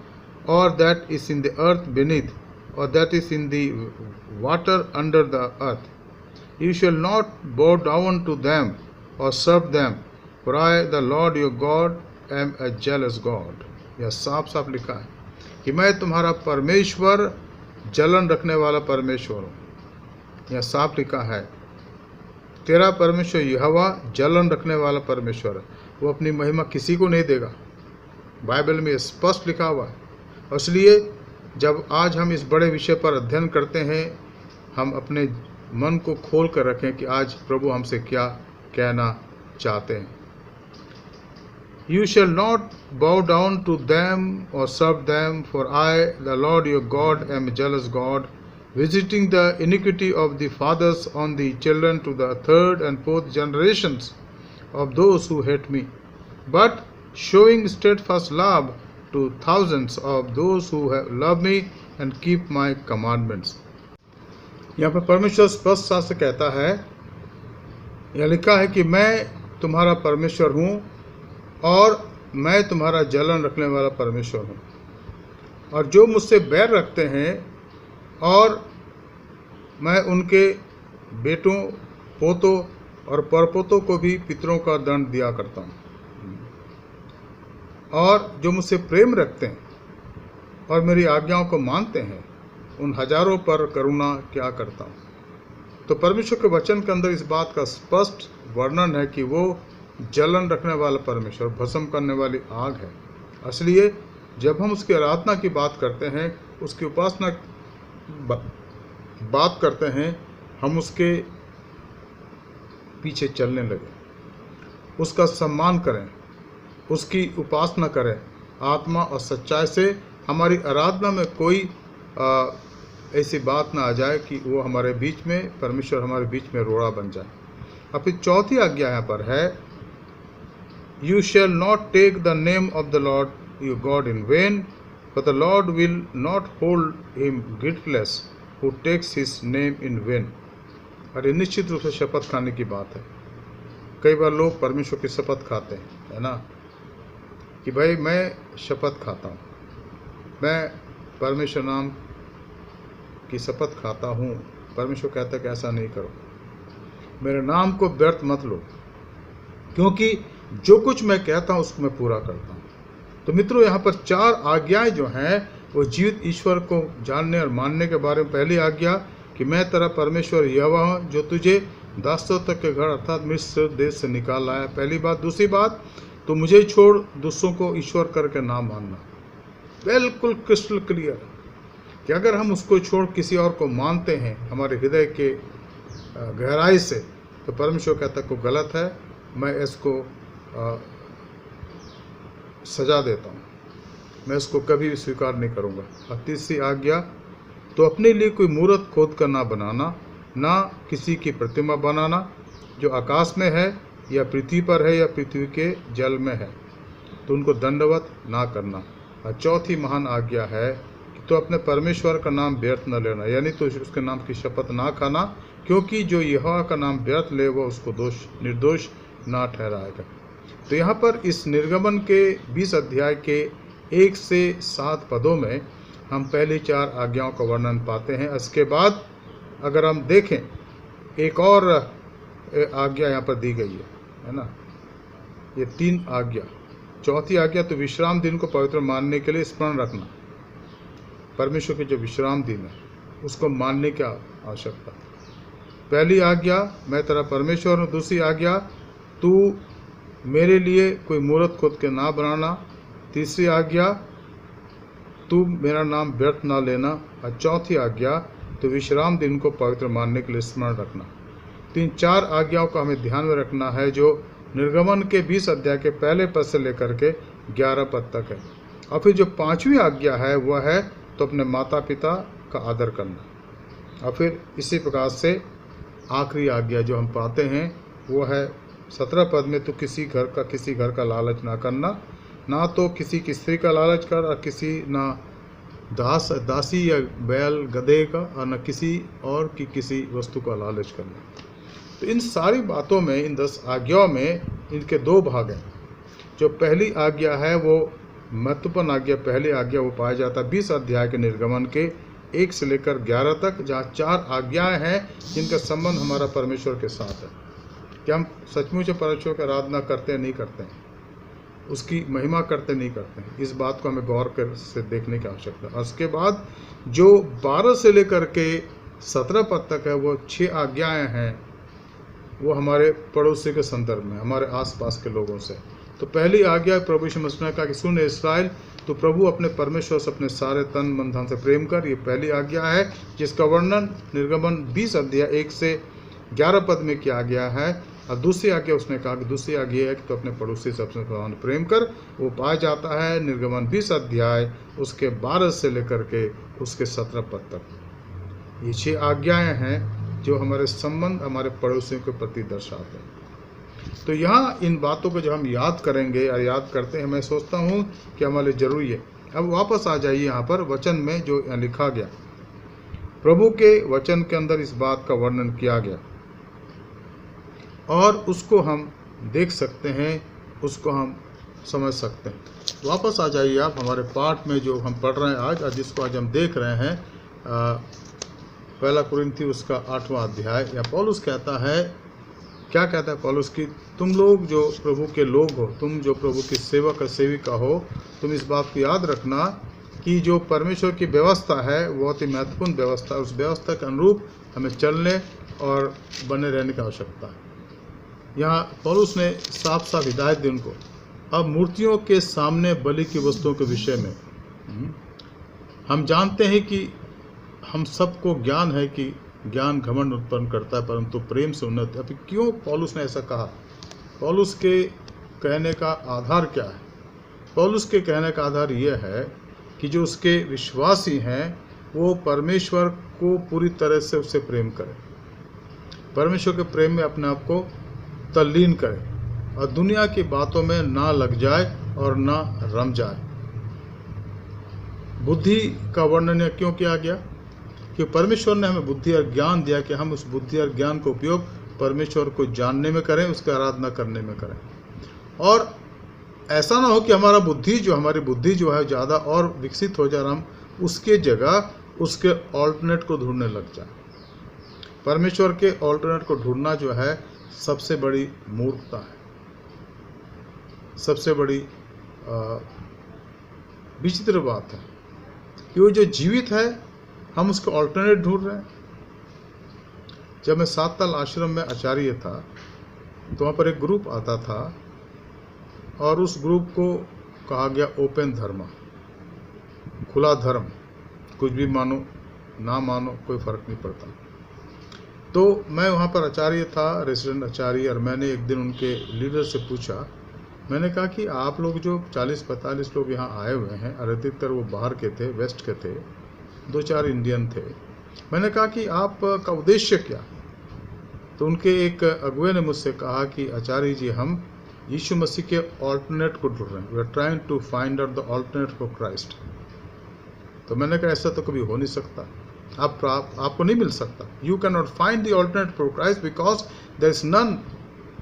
or that is in the earth beneath, or that is in the water under the earth. You shall not bow down to them or serve them, for I, the Lord your God, am a jealous God. यह साफ साफ लिखा है कि मैं तुम्हारा परमेश्वर, जलन रखने वाला परमेश्वर हूँ। यह साफ लिखा है, तेरा परमेश्वर यहोवा जलन रखने वाला परमेश्वर है। वो अपनी महिमा किसी को नहीं देगा। बाइबल में स्पष्ट लिखा हुआ है। इसलिए जब आज हम इस बड़े विषय पर अध्ययन करते हैं, हम अपने मन को खोल कर रखें कि आज प्रभु हमसे क्या कहना चाहते हैं। You shall not bow down to them or serve them, for I, the Lord your God, am a jealous God, visiting the iniquity of the fathers on the children to the 3rd and 4th generations of those who hate me, but showing steadfast love to thousands of those who love me and keep my commandments. यहाँ पर परमेश्वर स्पष्ट साफ से कहता है, यह लिखा है कि मैं तुम्हारा परमेश्वर हूँ और मैं तुम्हारा जलन रखने वाला परमेश्वर हूँ, और जो मुझसे बैर रखते हैं और मैं उनके बेटों, पोतों और परपोतों को भी पितरों का दंड दिया करता हूँ, और जो मुझसे प्रेम रखते हैं और मेरी आज्ञाओं को मानते हैं उन हजारों पर करुणा क्या करता हूँ। तो परमेश्वर के वचन के अंदर इस बात का स्पष्ट वर्णन है कि वो जलन रखने वाला परमेश्वर, भस्म करने वाली आग है। इसलिए जब हम उसकी आराधना की बात करते हैं, उसकी उपासना बात करते हैं, हम उसके पीछे चलने लगे, उसका सम्मान करें, उसकी उपासना करें आत्मा और सच्चाई से। हमारी आराधना में कोई ऐसी बात ना आ जाए कि वो हमारे बीच में, परमेश्वर हमारे बीच में रोड़ा बन जाए। और फिर चौथी आज्ञा यहाँ पर है, You shall not take the name of the Lord your God in vain, for the Lord will not hold him guiltless who takes his name in vain. और ये निश्चित रूप से शपथ खाने की बात है। कई बार लोग परमेश्वर की शपथ खाते हैं, है ना, कि भाई मैं शपथ खाता हूँ, मैं परमेश्वर नाम की शपथ खाता हूँ परमेश्वर कहता है कि ऐसा नहीं करो, मेरे नाम को व्यर्थ मत लो, क्योंकि जो कुछ मैं कहता हूँ उसको मैं पूरा करता हूँ। तो मित्रों, यहाँ पर 4 आज्ञाएं जो हैं वो जीवित ईश्वर को जानने और मानने के बारे में। पहली आज्ञा कि मैं तेरा परमेश्वर यहोवा हूँ जो तुझे दासत्व के घर अर्थात मिस्र देश से निकाल लाया, पहली बात। दूसरी बात, तो मुझे छोड़ दूसरों को ईश्वर करके ना मानना। बिल्कुल क्रिस्टल क्लियर कि अगर हम उसको छोड़ किसी और को मानते हैं हमारे हृदय के गहराई से, तो परमेश्वर कहता है को गलत है, मैं इसको सजा देता हूँ, मैं इसको कभी भी स्वीकार नहीं करूँगा। और तीसरी आज्ञा, तो अपने लिए कोई मूर्त खोद कर ना बनाना, ना किसी की प्रतिमा बनाना जो आकाश में है या पृथ्वी पर है या पृथ्वी के जल में है, तो उनको दंडवत ना करना। और चौथी महान आज्ञा है कि तो अपने परमेश्वर का नाम व्यर्थ न लेना, यानी तो उसके नाम की शपथ ना खाना, क्योंकि जो यहोवा का नाम व्यर्थ ले वो उसको निर्दोष ना ठहराएगा। तो यहाँ पर इस निर्गमन के 20 अध्याय के 1 से 7 पदों में हम पहली 4 आज्ञाओं का वर्णन पाते हैं। इसके बाद अगर हम देखें, एक और आज्ञा यहाँ पर दी गई है ना, ये 3 आज्ञा। चौथी आज्ञा, तो विश्राम दिन को पवित्र मानने के लिए स्मरण रखना। परमेश्वर के जो विश्राम दिन है उसको मानने की आवश्यकता। पहली आज्ञा, मैं तेरा परमेश्वर हूँ। दूसरी आज्ञा, तू मेरे लिए कोई मूर्त खोद के ना बनाना। तीसरी आज्ञा, तू मेरा नाम व्यर्थ ना लेना। और चौथी आज्ञा, तो विश्राम दिन को पवित्र मानने के लिए स्मरण रखना। 3-4 आज्ञाओं को हमें ध्यान में रखना है जो निर्गमन के 20 अध्याय के पहले पद से लेकर के 11 पद तक है। और फिर जो 5वीं आज्ञा है वह है तो अपने माता पिता का आदर करना। और फिर इसी प्रकार से आखिरी आज्ञा जो हम पाते हैं वो है 17 पद में, तो किसी घर का लालच ना करना, ना तो किसी की स्त्री का लालच कर और किसी ना दासी या बैल गधे का, और न किसी और की किसी वस्तु का लालच करना। तो इन सारी बातों में, इन 10 आज्ञाओं में इनके 2 भाग हैं। जो पहली आज्ञा है वो महत्वपूर्ण आज्ञा, पहली आज्ञा वो पाया जाता है 20 अध्याय के निर्गमन के 1 से लेकर 11 तक, जहाँ 4 आज्ञाएं हैं जिनका संबंध हमारा परमेश्वर के साथ है। क्या हम सचमुच परमेश्वर की आराधना करते हैं, नहीं करते हैं, उसकी महिमा करते नहीं करते हैं, इस बात को हमें गौर कर से देखने की आवश्यकता है। और उसके बाद जो 12 से लेकर के 17 पद तक है वो 6 आज्ञाएं हैं, वो हमारे पड़ोसी के संदर्भ में, हमारे आसपास के लोगों से। तो पहली आज्ञा प्रभु यीशु मसीह ने कहा कि सुन इस्राएल, तो प्रभु अपने परमेश्वर से अपने सारे तन मन धन से प्रेम कर। ये पहली आज्ञा है जिसका वर्णन निर्गमन 20 अध्याय 1 से 11 पद में किया गया है। और दूसरी आज्ञा उसने कहा कि दूसरी आज्ञा है कि तो अपने पड़ोसी से अपने समान प्रेम कर। वो पाया जाता है निर्गमन 20 अध्याय उसके 12 से लेकर के उसके 17 पद तक। ये 6 आज्ञाएं हैं जो हमारे संबंध हमारे पड़ोसियों के प्रति दर्शाते हैं। तो यहाँ इन बातों को जब हम याद करेंगे और याद करते हैं, मैं सोचता हूँ कि हमारे लिए जरूरी है। अब वापस आ जाइए यहाँ पर वचन में जो लिखा गया, प्रभु के वचन के अंदर इस बात का वर्णन किया गया और उसको हम देख सकते हैं, उसको हम समझ सकते हैं। वापस आ जाइए आप हमारे पाठ में जो हम पढ़ रहे हैं आज और जिसको आज हम देख रहे हैं, पहला कुरिन्थी उसका 8वां अध्याय। या पौलुस कहता है, क्या कहता है पौलुस की, तुम लोग जो प्रभु के लोग हो, तुम जो प्रभु की सेवक और सेविका हो, तुम इस बात को याद रखना कि जो परमेश्वर की व्यवस्था है वो बहुत ही महत्वपूर्ण व्यवस्था है। उस व्यवस्था के अनुरूप हमें चलने और बने रहने की आवश्यकता है। यहाँ पौलुस ने साफ साफ हिदायत दी उनको। अब मूर्तियों के सामने बलि की वस्तुओं के विषय में हम जानते हैं कि हम सबको ज्ञान है कि ज्ञान घमंड उत्पन्न करता है परंतु प्रेम से उन्नति। अभी क्यों पौलुस ने ऐसा कहा? पौलुस के कहने का आधार क्या है? पौलुस के कहने का आधार यह है कि जो उसके विश्वासी हैं वो परमेश्वर को पूरी तरह से उससे प्रेम करें, परमेश्वर के प्रेम में अपने आप को तल्लीन करें और दुनिया की बातों में ना लग जाए और ना रम जाए। बुद्धि का वर्णन क्यों किया गया? कि परमेश्वर ने हमें बुद्धि और ज्ञान दिया कि हम उस बुद्धि और ज्ञान का उपयोग परमेश्वर को जानने में करें, उसकी आराधना करने में करें। और ऐसा ना हो कि हमारी बुद्धि जो है ज़्यादा और विकसित हो जाए, हम उसके जगह उसके ऑल्टरनेट को ढूंढने लग जाए। परमेश्वर के ऑल्टरनेट को ढूंढना जो है सबसे बड़ी मूर्खता है, सबसे बड़ी विचित्र बात है कि वो जो जीवित है हम उसके ऑल्टरनेट ढूंढ रहे हैं। जब मैं 7 साल आश्रम में आचार्य था तो वहाँ पर एक ग्रुप आता था और उस ग्रुप को कहा गया ओपन धर्म, खुला धर्म, कुछ भी मानो ना मानो कोई फ़र्क नहीं पड़ता। तो मैं वहाँ पर आचार्य था, रेसिडेंट आचार्य, और मैंने एक दिन उनके लीडर से पूछा, मैंने कहा कि आप लोग जो 40-45 लोग यहाँ आए हुए हैं, और अधिकतर वो बाहर के थे, वेस्ट के थे, 2-4 इंडियन थे, मैंने कहा कि आपका उद्देश्य क्या? तो उनके एक अगुए ने मुझसे कहा कि आचार्य जी हम यीशु मसीह के ऑल्टरनेट को ढूंढ रहे हैं, we are trying to find out the alternate for Christ. तो मैंने कहा ऐसा तो कभी हो नहीं सकता, आपको नहीं मिल सकता। You can not find the alternate for Christ because there is none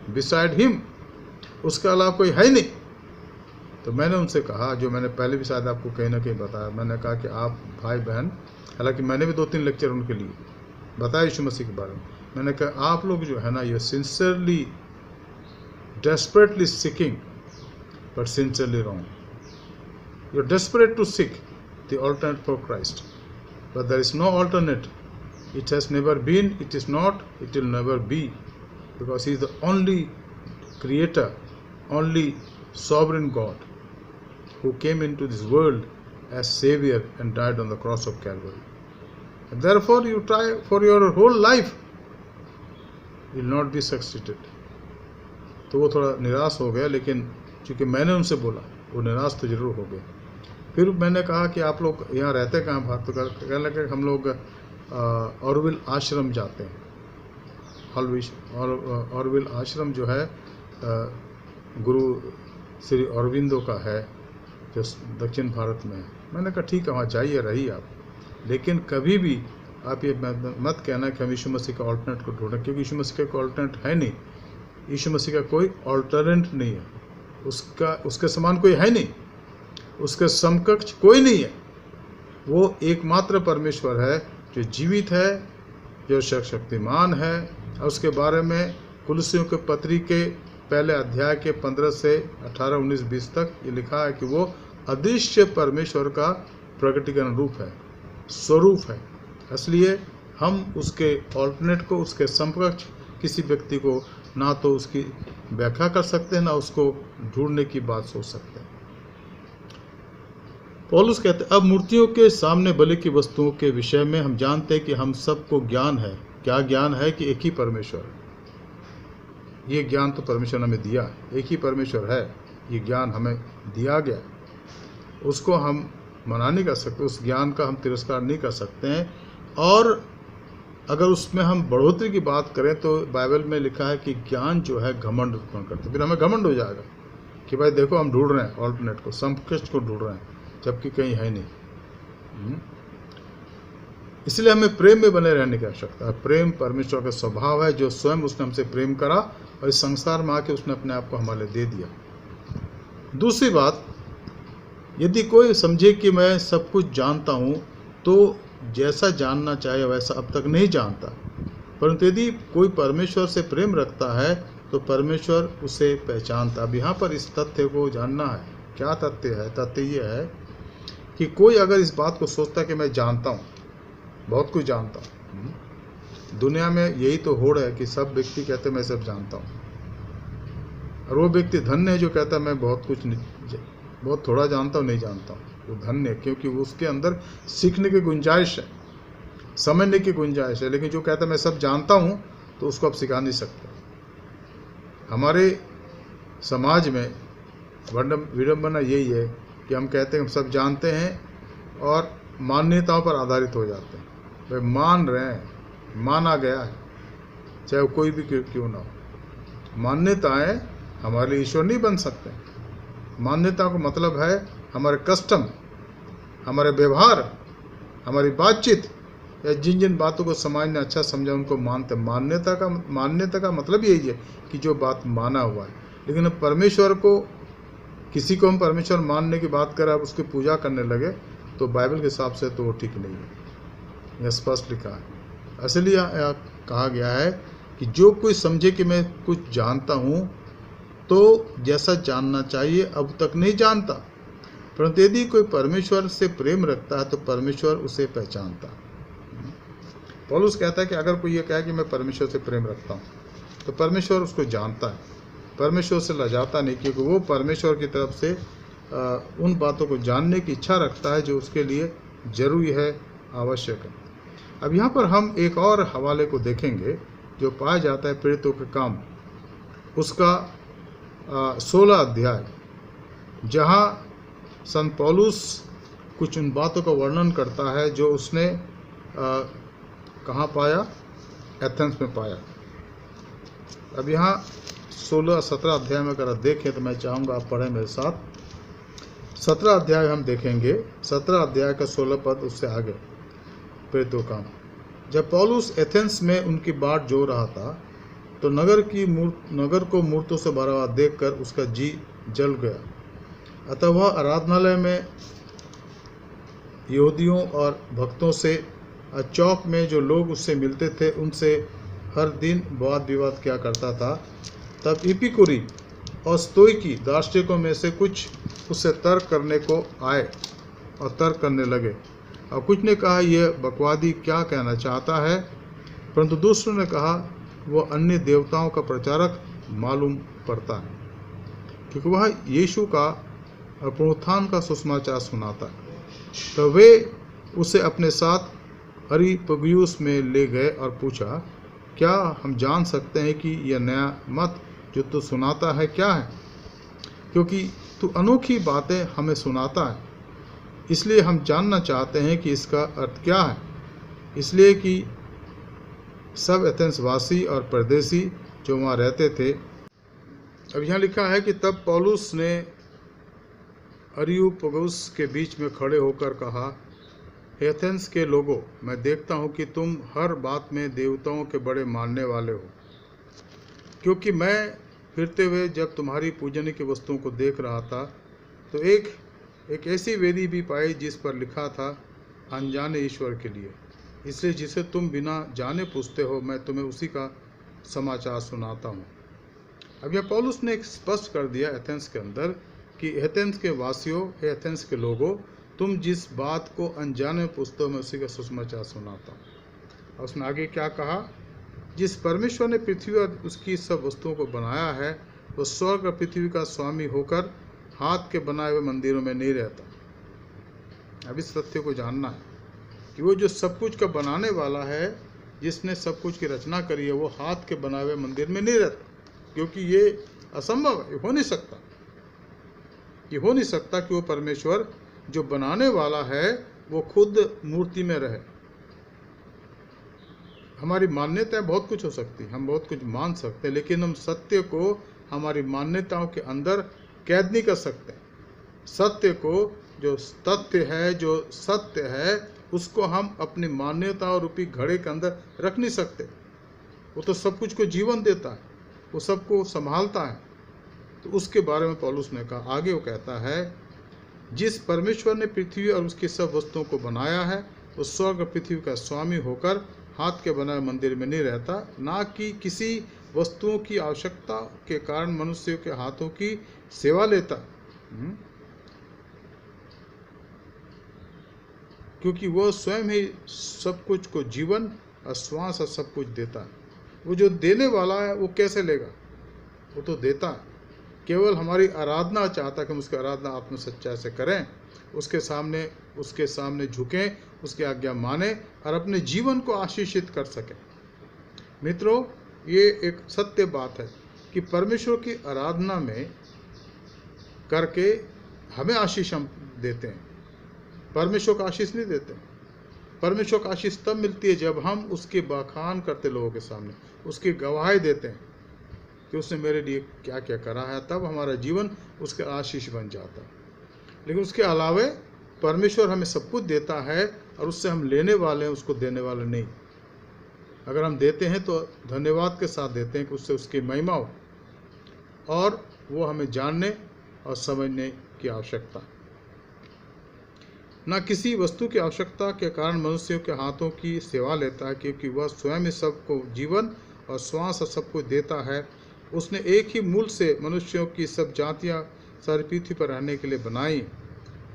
beside him, उसके अलावा कोई है नहीं। तो मैंने उनसे कहा, जो मैंने पहले भी शायद आपको कहीं ना कहीं बताया, मैंने कहा कि आप भाई बहन, हालांकि मैंने भी 2-3 लेक्चर उनके लिए बताया यीशु मसीह के बारे में, मैंने कहा आप लोग जो है ना, ये sincerely desperately seeking but sincerely wrong. You're desperate to seek the alternate for Christ, but there is no alternate. It has never been, it is not, it will never be, because He is the only creator, only sovereign God who came into this world as Savior and died on the cross of Calvary. And therefore you try for your whole life, you will not be succeeded. तो वो थोड़ा निराश हो गया, लेकिन चूँकि मैंने उनसे बोला वो निराश तो ज़रूर हो गए। फिर मैंने कहा कि आप लोग यहाँ रहते कहाँ बात, तो कहने लगे हम लोग ऑरविल आश्रम जाते हैं। ऑरविल आश्रम जो है गुरु श्री अरविंदो का है, जो दक्षिण भारत में है। मैंने कहा ठीक है, वहाँ जाइए, रहिए आप, लेकिन कभी भी आप ये मत कहना कि हम यीशु मसीह का ऑल्टरनेट को ढूंढें, क्योंकि यीशु मसीह का ऑल्टरनेट है नहीं। यीशु मसीह का कोई ऑल्टरनेट नहीं है, उसके समान कोई है नहीं, उसके समकक्ष कोई नहीं है। वो एकमात्र परमेश्वर है जो जीवित है, जो सर्वशक्तिमान है। और उसके बारे में कुलुसियों के पत्री के पहले अध्याय के 15 से 18, 19, 20 तक ये लिखा है कि वो अदृश्य परमेश्वर का प्रकटीकरण रूप है, स्वरूप है। इसलिए हम उसके ऑल्टरनेट को, उसके समकक्ष किसी व्यक्ति को ना तो उसकी व्याख्या कर सकते हैं, ना उसको ढूंढने की बात सोच सकते हैं। पौलुस कहते हैं, अब मूर्तियों के सामने बलि की वस्तुओं के विषय में हम जानते हैं कि हम सबको ज्ञान है। क्या ज्ञान है? कि एक ही परमेश्वर है। ये ज्ञान तो परमेश्वर ने हमें दिया है, एक ही परमेश्वर है, ये ज्ञान हमें दिया गया, उसको हम मना नहीं कर सकते, उस ज्ञान का हम तिरस्कार नहीं कर सकते हैं। और अगर उसमें हम बढ़ोतरी की बात करें तो बाइबल में लिखा है कि ज्ञान जो है घमंड उत्पन्न करता है। फिर हमें घमंड हो जाएगा कि भाई देखो हम ढूंढ रहे हैं ऑल्टरनेट को, समकक्ष को ढूंढ रहे हैं, जबकि कहीं है नहीं। इसलिए हमें प्रेम में बने रहने की आवश्यकता है। प्रेम परमेश्वर का स्वभाव है, जो स्वयं उसने हमसे प्रेम करा और इस संसार में आके उसने अपने आप को हमारे दे दिया। दूसरी बात, यदि कोई समझे कि मैं सब कुछ जानता हूँ, तो जैसा जानना चाहे वैसा अब तक नहीं जानता, परंतु यदि कोई परमेश्वर से प्रेम रखता है तो परमेश्वर उसे पहचानता। अब यहाँ पर इस तथ्य को जानना है। क्या तथ्य है? तथ्य ये है कि कोई अगर इस बात को सोचता है कि मैं जानता हूँ, बहुत कुछ जानता हूँ, दुनिया में यही तो होड़ है कि सब व्यक्ति कहते हैं मैं सब जानता हूँ, और वो व्यक्ति धन्य है जो कहता है मैं बहुत थोड़ा जानता हूँ, नहीं जानता हूँ। वो धन्य है, क्योंकि उसके अंदर सीखने की गुंजाइश है, समझने की गुंजाइश है। लेकिन जो कहता है मैं सब जानता हूँ, तो उसको आप सिखा नहीं सकते। हमारे समाज में विडंबना यही है कि हम कहते हैं हम सब जानते हैं और मान्यताओं पर आधारित हो जाते हैं। भाई मान रहे हैं, माना गया है, चाहे वो कोई भी क्यों ना हो। मान्यताएं हमारे लिए ईश्वर नहीं बन सकते। मान्यता का मतलब है हमारे कस्टम, हमारे व्यवहार, हमारी बातचीत, या जिन जिन बातों को समाज ने अच्छा समझा उनको मानते। मान्यता का मतलब यही है कि जो बात माना हुआ है। लेकिन परमेश्वर को, किसी को हम परमेश्वर मानने की बात करें, आप उसकी पूजा करने लगे, तो बाइबल के हिसाब से तो वो ठीक नहीं है। यह स्पष्ट लिखा है। इसलिए कहा गया है कि जो कोई समझे कि मैं कुछ जानता हूँ तो जैसा जानना चाहिए अब तक नहीं जानता, परंतु यदि कोई परमेश्वर से प्रेम रखता है तो परमेश्वर उसे पहचानता है। पौलुस कहता है कि अगर कोई ये कहे कि मैं परमेश्वर से प्रेम रखता हूँ तो परमेश्वर उसको जानता है, परमेश्वर से लजाता नहीं, क्योंकि वो परमेश्वर की तरफ से उन बातों को जानने की इच्छा रखता है जो उसके लिए जरूरी है, आवश्यक है। अब यहाँ पर हम एक और हवाले को देखेंगे जो पाया जाता है प्रेरितों के काम उसका 16 अध्याय, जहाँ संत पौलुस कुछ उन बातों का वर्णन करता है जो उसने कहाँ पाया, एथेंस में पाया। अब यहाँ 16-17 अध्याय में अगर आप देखें तो मैं चाहूँगा आप पढ़ें मेरे साथ। 17 अध्याय हम देखेंगे, 17 अध्याय का 16 पद उससे आगे प्रेरितों काम। जब पौलुस एथेंस में उनकी बाट जो रहा था तो नगर को मूर्तों से भरा हुआ देखकर उसका जी जल गया। अतः वह आराधनालय में यहूदियों और भक्तों से, चौक में जो लोग उससे मिलते थे उनसे हर दिन वाद विवाद किया करता था। तब इपिकुरी और स्तोइकी दार्शनिकों में से कुछ उससे तर्क करने को आए और तर्क करने लगे, और कुछ ने कहा यह बकवादी क्या कहना चाहता है, परंतु दूसरों ने कहा वह अन्य देवताओं का प्रचारक मालूम पड़ता है, क्योंकि वह यीशु का पुनरुत्थान का सुसमाचार सुनाता है। तो वे उसे अपने साथ अरिपगुस में ले गए और पूछा, क्या हम जान सकते हैं कि यह नया मत जो तू सुनाता है क्या है, क्योंकि तू अनोखी बातें हमें सुनाता है, इसलिए हम जानना चाहते हैं कि इसका अर्थ क्या है। इसलिए कि सब एथेंस वासी और परदेसी जो वहाँ रहते थे। अब यहाँ लिखा है कि तब पौलुस ने अरियुपगुस के बीच में खड़े होकर कहा, एथेंस के लोगों, मैं देखता हूँ कि तुम हर बात में देवताओं के बड़े मानने वाले हो, क्योंकि मैं फिरते हुए जब तुम्हारी पूजन की वस्तुओं को देख रहा था तो एक ऐसी वेदी भी पाई जिस पर लिखा था अनजाने ईश्वर के लिए, इसलिए जिसे तुम बिना जाने पूछते हो मैं तुम्हें उसी का समाचार सुनाता हूँ। अब यह पौलुस ने स्पष्ट कर दिया एथेंस के अंदर कि एथेंस के वासियों, एथेंस के लोगों, तुम जिस बात को अनजाने पूछते हो मैं उसी का सुसमाचार सुनाता हूँ। और उसने आगे क्या कहा, जिस परमेश्वर ने पृथ्वी और उसकी सब वस्तुओं को बनाया है वो स्वर्ग और पृथ्वी का स्वामी होकर हाथ के बनाए हुए मंदिरों में नहीं रहता। अब इस तथ्य को जानना है कि वो जो सब कुछ का बनाने वाला है, जिसने सब कुछ की रचना करी है, वो हाथ के बनाए हुए मंदिर में नहीं रहता, क्योंकि ये असंभव है, ये हो नहीं सकता कि वो परमेश्वर जो बनाने वाला है वो खुद मूर्ति में रहे। हमारी मान्यताएं बहुत कुछ हो सकती, हम बहुत कुछ मान सकते हैं, लेकिन हम सत्य को हमारी मान्यताओं के अंदर कैद नहीं कर सकते। सत्य को, जो तथ्य है, जो सत्य है, उसको हम अपनी मान्यताओं रूपी घड़े के अंदर रख नहीं सकते। वो तो सब कुछ को जीवन देता है, वो सबको संभालता है। तो उसके बारे में पौलुस ने कहा। आगे वो कहता है, जिस परमेश्वर ने पृथ्वी और उसकी सब वस्तुओं को बनाया है वो स्वर्ग और पृथ्वी का स्वामी होकर हाथ के बनाए मंदिर में नहीं रहता, ना कि किसी वस्तुओं की आवश्यकता के कारण मनुष्यों के हाथों की सेवा लेता, क्योंकि वह स्वयं ही सब कुछ को जीवन और श्वास और सब कुछ देता है। वो जो देने वाला है वो कैसे लेगा, वो तो देता है। केवल हमारी आराधना चाहता है कि हम उसकी आराधना आत्म सच्चाई से करें, उसके सामने झुकें, उसकी आज्ञा माने और अपने जीवन को आशीषित कर सकें। मित्रों, ये एक सत्य बात है कि परमेश्वर की आराधना में करके हमें आशीष हम देते हैं, परमेश्वर को आशीष नहीं देते। परमेश्वर को आशीष तब मिलती है जब हम उसके बखान करते लोगों के सामने, उसकी गवाही देते हैं कि उसने मेरे लिए क्या क्या करा है, तब हमारा जीवन उसके आशीष बन जाता है। लेकिन उसके अलावे परमेश्वर हमें सब कुछ देता है और उससे हम लेने वाले हैं, उसको देने वाले नहीं। अगर हम देते हैं तो धन्यवाद के साथ देते हैं कि उससे उसकी महिमा हो, और वो हमें जानने और समझने की आवश्यकता। न किसी वस्तु की आवश्यकता के कारण मनुष्यों के हाथों की सेवा लेता है, क्योंकि वह स्वयं ही सबको जीवन और श्वास और सबको देता है। उसने एक ही मूल से मनुष्यों की सब जातियां सारी पृथ्वी पर रहने के लिए बनाई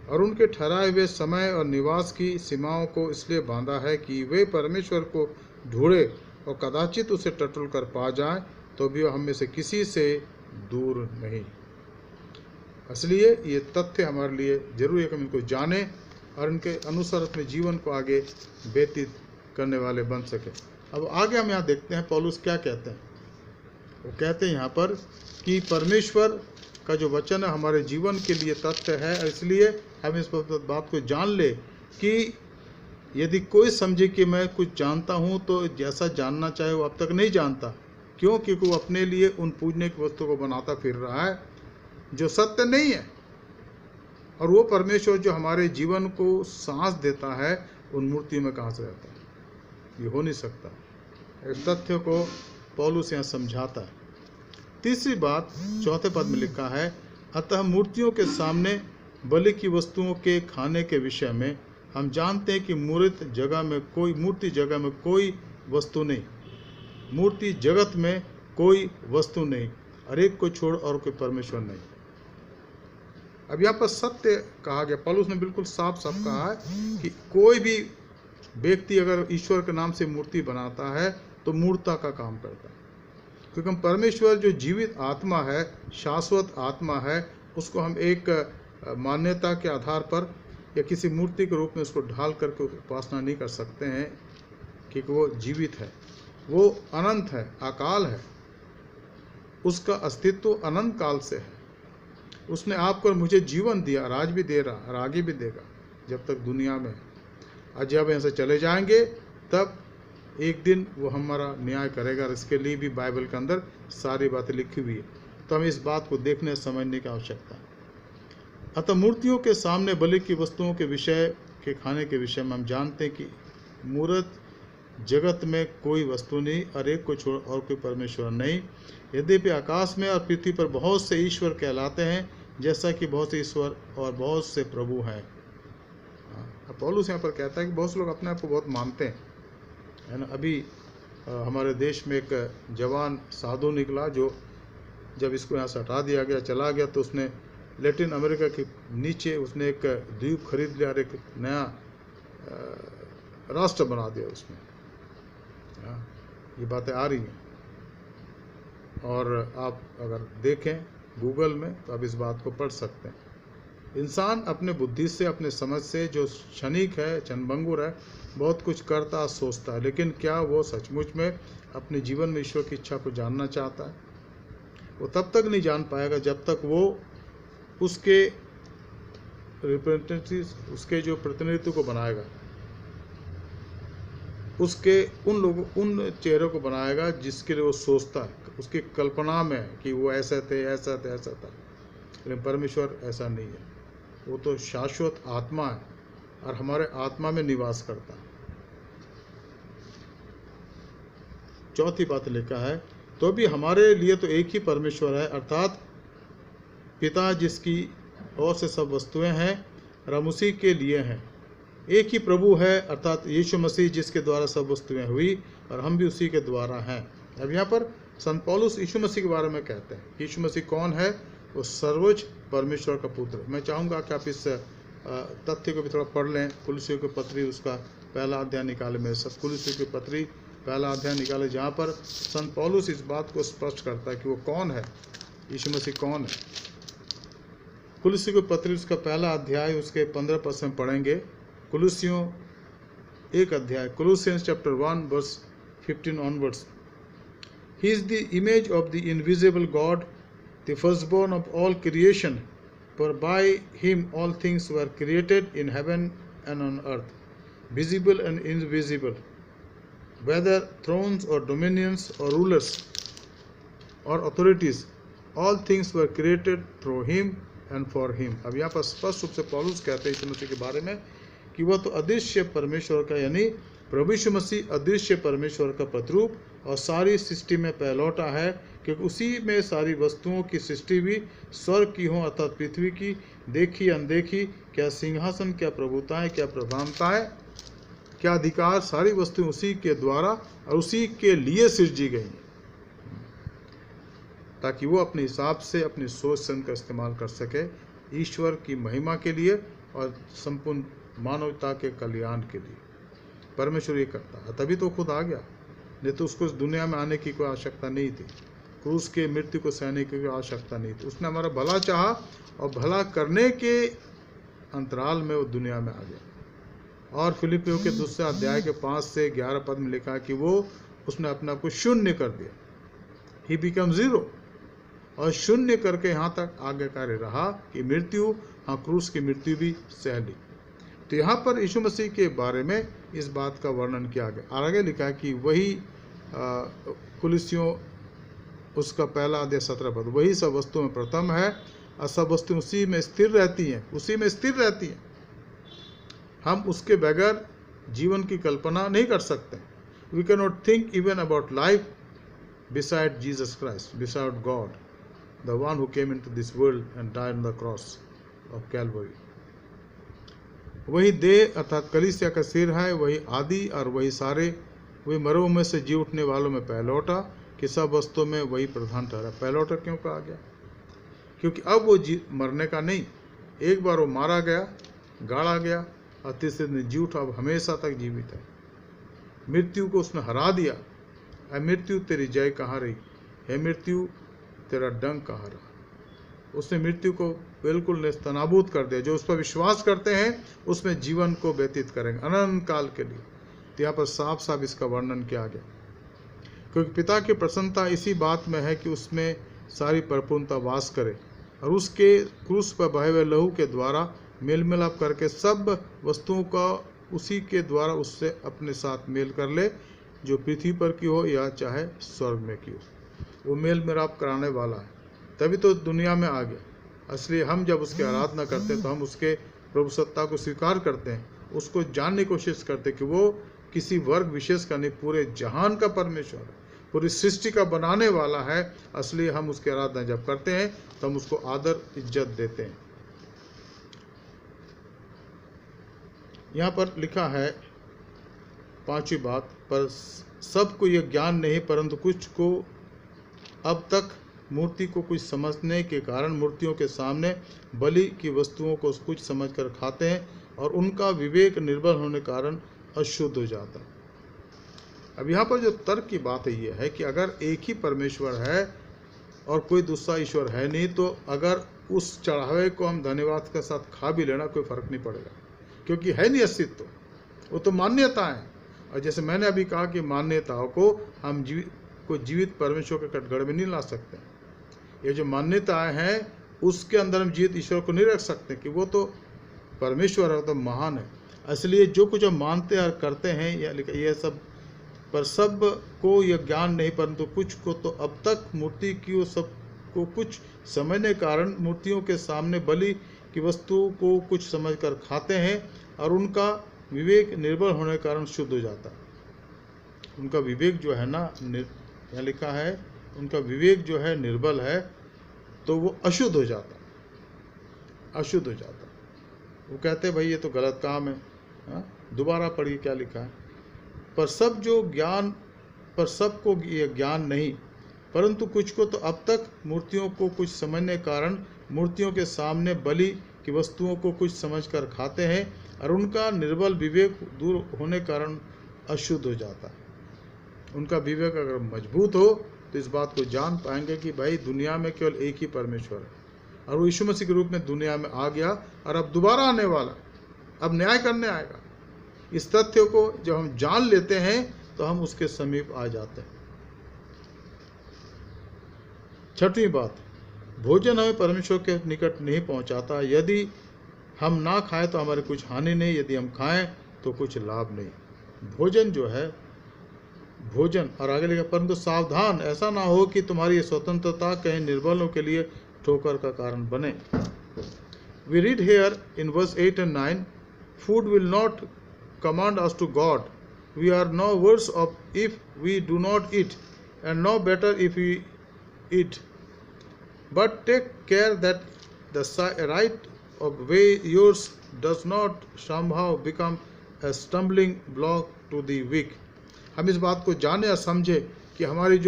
और उनके ठहराए हुए समय और निवास की सीमाओं को इसलिए बांधा है कि वे परमेश्वर को ढूंढे और कदाचित उसे टटोल कर पा जाए, तो भी वह हम में से किसी से दूर नहीं। इसलिए ये तथ्य हमारे लिए जरूरी है कि हम इनको जानें और इनके अनुसार अपने जीवन को आगे व्यतीत करने वाले बन सके। अब आगे हम यहाँ देखते हैं पौलुस क्या कहते हैं। वो कहते हैं यहाँ पर कि परमेश्वर का जो वचन है हमारे जीवन के लिए तथ्य है, इसलिए हम इस बात को जान ले कि यदि कोई समझे कि मैं कुछ जानता हूँ तो जैसा जानना चाहे वो अब तक नहीं जानता। क्यों? क्योंकि वो अपने लिए उन पूजने की वस्तु को बनाता फिर रहा है जो सत्य नहीं है, और वो परमेश्वर जो हमारे जीवन को सांस देता है उन मूर्तियों में कहाँ से रहता है? ये हो नहीं सकता। इस तथ्य को पौलुस यहाँ समझाता है। तीसरी बात चौथे पद में लिखा है, अतः मूर्तियों के सामने बलि की वस्तुओं के खाने के विषय में हम जानते हैं कि मूर्ति जगह में कोई वस्तु नहीं, मूर्ति जगत में कोई वस्तु नहीं, और एक को छोड़ और कोई परमेश्वर नहीं। अब यहाँ पर सत्य कहा गया, पौलुस ने बिल्कुल साफ साफ कहा है कि कोई भी व्यक्ति अगर ईश्वर के नाम से मूर्ति बनाता है तो मूर्ता का काम करता है, क्योंकि हम परमेश्वर जो जीवित आत्मा है, शाश्वत आत्मा है, उसको हम एक मान्यता के आधार पर या किसी मूर्ति के रूप में उसको ढाल करके उपासना नहीं कर सकते हैं, क्योंकि वो जीवित है, वो अनंत है, अकाल है, उसका अस्तित्व अनंत काल से है। उसने आपको और मुझे जीवन दिया, और आज भी दे रहा और आगे भी देगा जब तक दुनिया में। आज जब यहाँ से चले जाएंगे तब एक दिन वो हमारा न्याय करेगा, और इसके लिए भी बाइबल के अंदर सारी बातें लिखी हुई है। तो हमें इस बात को देखने समझने की आवश्यकता है। अतः मूर्तियों के सामने बलि की वस्तुओं के विषय के खाने के विषय में हम जानते हैं कि मूर्त जगत में कोई वस्तु नहीं और एक को छोड़ और कोई परमेश्वर नहीं। यद्यपि आकाश में और पृथ्वी पर बहुत से ईश्वर कहलाते हैं, जैसा कि बहुत से ईश्वर और बहुत से प्रभु हैं। पौलुस यहाँ पर कहता है कि बहुत से लोग अपने आप को बहुत मानते हैं, है ना। अभी हमारे देश में एक जवान साधु निकला जो जब इसको यहाँ से हटा दिया गया, चला गया, तो उसने लैटिन अमेरिका के नीचे उसने एक द्वीप खरीद लिया और एक नया राष्ट्र बना दिया उसमें। ये बातें आ रही हैं, और आप अगर देखें गूगल में तो आप इस बात को पढ़ सकते हैं। इंसान अपने बुद्धि से, अपने समझ से, जो क्षणिक है, क्षणभंगुर है, बहुत कुछ करता सोचता है, लेकिन क्या वो सचमुच में अपने जीवन में ईश्वर की इच्छा को जानना चाहता है? वो तब तक नहीं जान पाएगा जब तक वो उसके रिप्रेजेंटेटिव, उसके जो प्रतिनिधित्व को बनाएगा, उसके उन चेहरों को बनाएगा जिसके लिए वो सोचता है, उसकी कल्पना में कि वो ऐसे थे, ऐसा था, ऐसा था। लेकिन परमेश्वर ऐसा नहीं है, वो तो शाश्वत आत्मा है और हमारे आत्मा में निवास करता है। चौथी बात लिखा है, तो भी हमारे लिए तो एक ही परमेश्वर है, अर्थात पिता, जिसकी ओर से सब वस्तुएं हैं और हम उसी के लिए हैं। एक ही प्रभु है, अर्थात यीशु मसीह, जिसके द्वारा सब वस्तुएं हुई और हम भी उसी के द्वारा हैं। अब यहाँ पर संत पौलुस यीशु मसीह के बारे में कहते हैं। यीशु मसीह कौन है? वो सर्वोच्च परमेश्वर का पुत्र। मैं चाहूँगा कि आप इस तथ्य को भी थोड़ा पढ़ लें। कुलुस्सियों की पत्री उसका पहला अध्याय निकाले, मेरे साथ कुलुस्सियों की पत्री पहला अध्याय निकाले, जहाँ पर संत पौलुस इस बात को स्पष्ट करता है कि वो कौन है, यीशु मसीह कौन है। कुलुस्सियों की पत्री उसका पहला अध्याय उसके 15% पढ़ेंगे। कुलुस्सियों एक अध्याय, Colossians chapter 1 verse 15 onwards. He is the image of the invisible God, the firstborn of all creation, for by him all things were created in heaven and on earth, visible and invisible, whether thrones or dominions or rulers or authorities, all things were created through him and for him. अब यहाँ पर स्पष्ट रूप से पौलुस कहते हैं यीशु मसीह के बारे में कि वह तो अदृश्य परमेश्वर का, यानी प्रभु यीशु मसीह अदृश्य परमेश्वर का प्रतिरूप और सारी सृष्टि में पहलौटा है, क्योंकि उसी में सारी वस्तुओं की सृष्टि भी, स्वर्ग की हो अर्थात पृथ्वी की, देखी अनदेखी, क्या सिंहासन, क्या प्रभुताएं, क्या प्रधानताएं, क्या अधिकार, सारी वस्तुएं उसी के द्वारा और उसी के लिए सृजी गई, ताकि वो अपने हिसाब से अपनी सोच से उनका इस्तेमाल कर सके ईश्वर की महिमा के लिए और संपूर्ण मानवता के कल्याण के लिए। परमेश्वर ये करता है, तभी तो खुद आ गया, नहीं तो उसको इस दुनिया में आने की कोई आवश्यकता नहीं थी, क्रूस के मृत्यु को सहने की कोई आवश्यकता नहीं थी। उसने हमारा भला चाहा और भला करने के अंतराल में वो दुनिया में आ गया। और फिलिपियों के दूसरे अध्याय के 5 से 11 पद में लिखा है कि वो उसने अपने आप को शून्य कर दिया, ही बिकम जीरो, और शून्य करके यहाँ तक आज्ञाकारी रहा कि मृत्यु, हाँ क्रूस की मृत्यु भी सह ली। तो यहाँ पर यीशु मसीह के बारे में इस बात का वर्णन किया गया। आगे लिखा है कि वही कुलिसियों उसका पहला अध्याय 17 पद, वही सब वस्तुओं में प्रथम है और सब वस्तुएं उसी में स्थिर रहती हैं, उसी में स्थिर रहती हैं। हम उसके बगैर जीवन की कल्पना नहीं कर सकते। We can not think even about life beside Jesus Christ, beside God, the one who came into this world and died on the cross of Calvary. वही देह अर्थात कलीसिया का सिर है, वही आदि और वही सारे, वही मरों में से जी उठने वालों में पहलौटा, कि सब वस्तुओं में वही प्रधान ठहरा। पहलौटा क्यों कहा गया? क्योंकि अब वो मरने का नहीं, एक बार वो मारा गया, गाड़ा गया और तीसरे दिन जी उठा, अब हमेशा तक जीवित है। मृत्यु को उसने हरा दिया। ऐ मृत्यु तेरी जय कहाँ रही, हे मृत्यु तेरा डंक कहाँ रहा। उसने मृत्यु को बिल्कुल नेस्तनाबूद कर दिया। जो उस पर विश्वास करते हैं उसमें जीवन को व्यतीत करेंगे अनंत काल के लिए। तो यहाँ पर साफ साफ इसका वर्णन किया गया, क्योंकि पिता की प्रसन्नता इसी बात में है कि उसमें सारी परिपूर्णता वास करे और उसके क्रूस पर बहे हुए लहू के द्वारा मेल मिलाप करके सब वस्तुओं का उसी के द्वारा उससे अपने साथ मेल कर ले, जो पृथ्वी पर की हो या चाहे स्वर्ग में की हो। वो मेल मिलाप कराने वाला है, तभी तो दुनिया में आ गया। इसलिए हम जब उसकी आराधना करते हैं तो हम उसके प्रभु सत्ता को स्वीकार करते हैं, उसको जानने की कोशिश करते हैं कि वो किसी वर्ग विशेष का नहीं, पूरे जहान का परमेश्वर है, पूरी सृष्टि का बनाने वाला है। इसलिए हम उसकी आराधना जब करते हैं तो हम उसको आदर इज्जत देते हैं। यहाँ पर लिखा है 5वीं बात, पर सबको यह ज्ञान नहीं, परंतु कुछ को अब तक मूर्ति को कुछ समझने के कारण मूर्तियों के सामने बलि की वस्तुओं को कुछ समझकर खाते हैं और उनका विवेक निर्बल होने के कारण अशुद्ध हो जाता है। अब यहाँ पर जो तर्क की बात है ये है कि अगर एक ही परमेश्वर है और कोई दूसरा ईश्वर है नहीं, तो अगर उस चढ़ावे को हम धन्यवाद के साथ खा भी लेना कोई फर्क नहीं पड़ेगा, क्योंकि है नहीं अस्तित्व, वो तो मान्यता है। और जैसे मैंने अभी कहा कि मान्यताओं को हम जीवित परमेश्वर के कटघरे में नहीं ला सकते। ये जो मान्यताएं हैं उसके अंदर हम जीवित ईश्वर को नहीं रख सकते कि वो तो परमेश्वर है, तो महान है। इसलिए जो कुछ हम मानते और करते हैं ये सब, पर सब को यह ज्ञान नहीं, परंतु कुछ को तो अब तक मूर्ति की सब को कुछ समझने के कारण मूर्तियों के सामने बलि की वस्तु को कुछ समझकर खाते हैं और उनका विवेक निर्बल होने के कारण शुद्ध हो जाता है। उनका विवेक जो है ना, यहाँ लिखा है उनका विवेक जो है निर्बल है, तो वो अशुद्ध हो जाता, अशुद्ध हो जाता। वो कहते हैं भाई ये तो गलत काम है। दोबारा पढ़िए क्या लिखा है, पर सब जो ज्ञान, पर सबको ये ज्ञान नहीं, परंतु कुछ को तो अब तक मूर्तियों को कुछ समझने के कारण मूर्तियों के सामने बलि की वस्तुओं को कुछ समझकर खाते हैं और उनका निर्बल विवेक दूर होने के कारण अशुद्ध हो जाता है। उनका विवेक अगर मजबूत हो तो इस बात को जान पाएंगे कि भाई दुनिया में केवल एक ही परमेश्वर है और वो यीशु मसीह के रूप में दुनिया में आ गया और अब दोबारा आने वाला, अब न्याय करने आएगा। इस तथ्य को जब हम जान लेते हैं तो हम उसके समीप आ जाते हैं। 6वीं बात, भोजन हमें परमेश्वर के निकट नहीं पहुंचाता। यदि हम ना खाएं तो हमारी कुछ हानि नहीं, यदि हम खाएं तो कुछ लाभ नहीं। भोजन जो है, भोजन, और आगे लिखा, परंतु सावधान ऐसा ना हो कि तुम्हारी स्वतंत्रता कहीं निर्बलों के लिए ठोकर का कारण बने। We read here in verse 8 and 9, food will not command us to God. We are now words of if we do not eat, and no better if we eat. But take care that the right of way yours does not somehow become a stumbling block to the weak. हम इस बात को जाने और समझे कि हमारी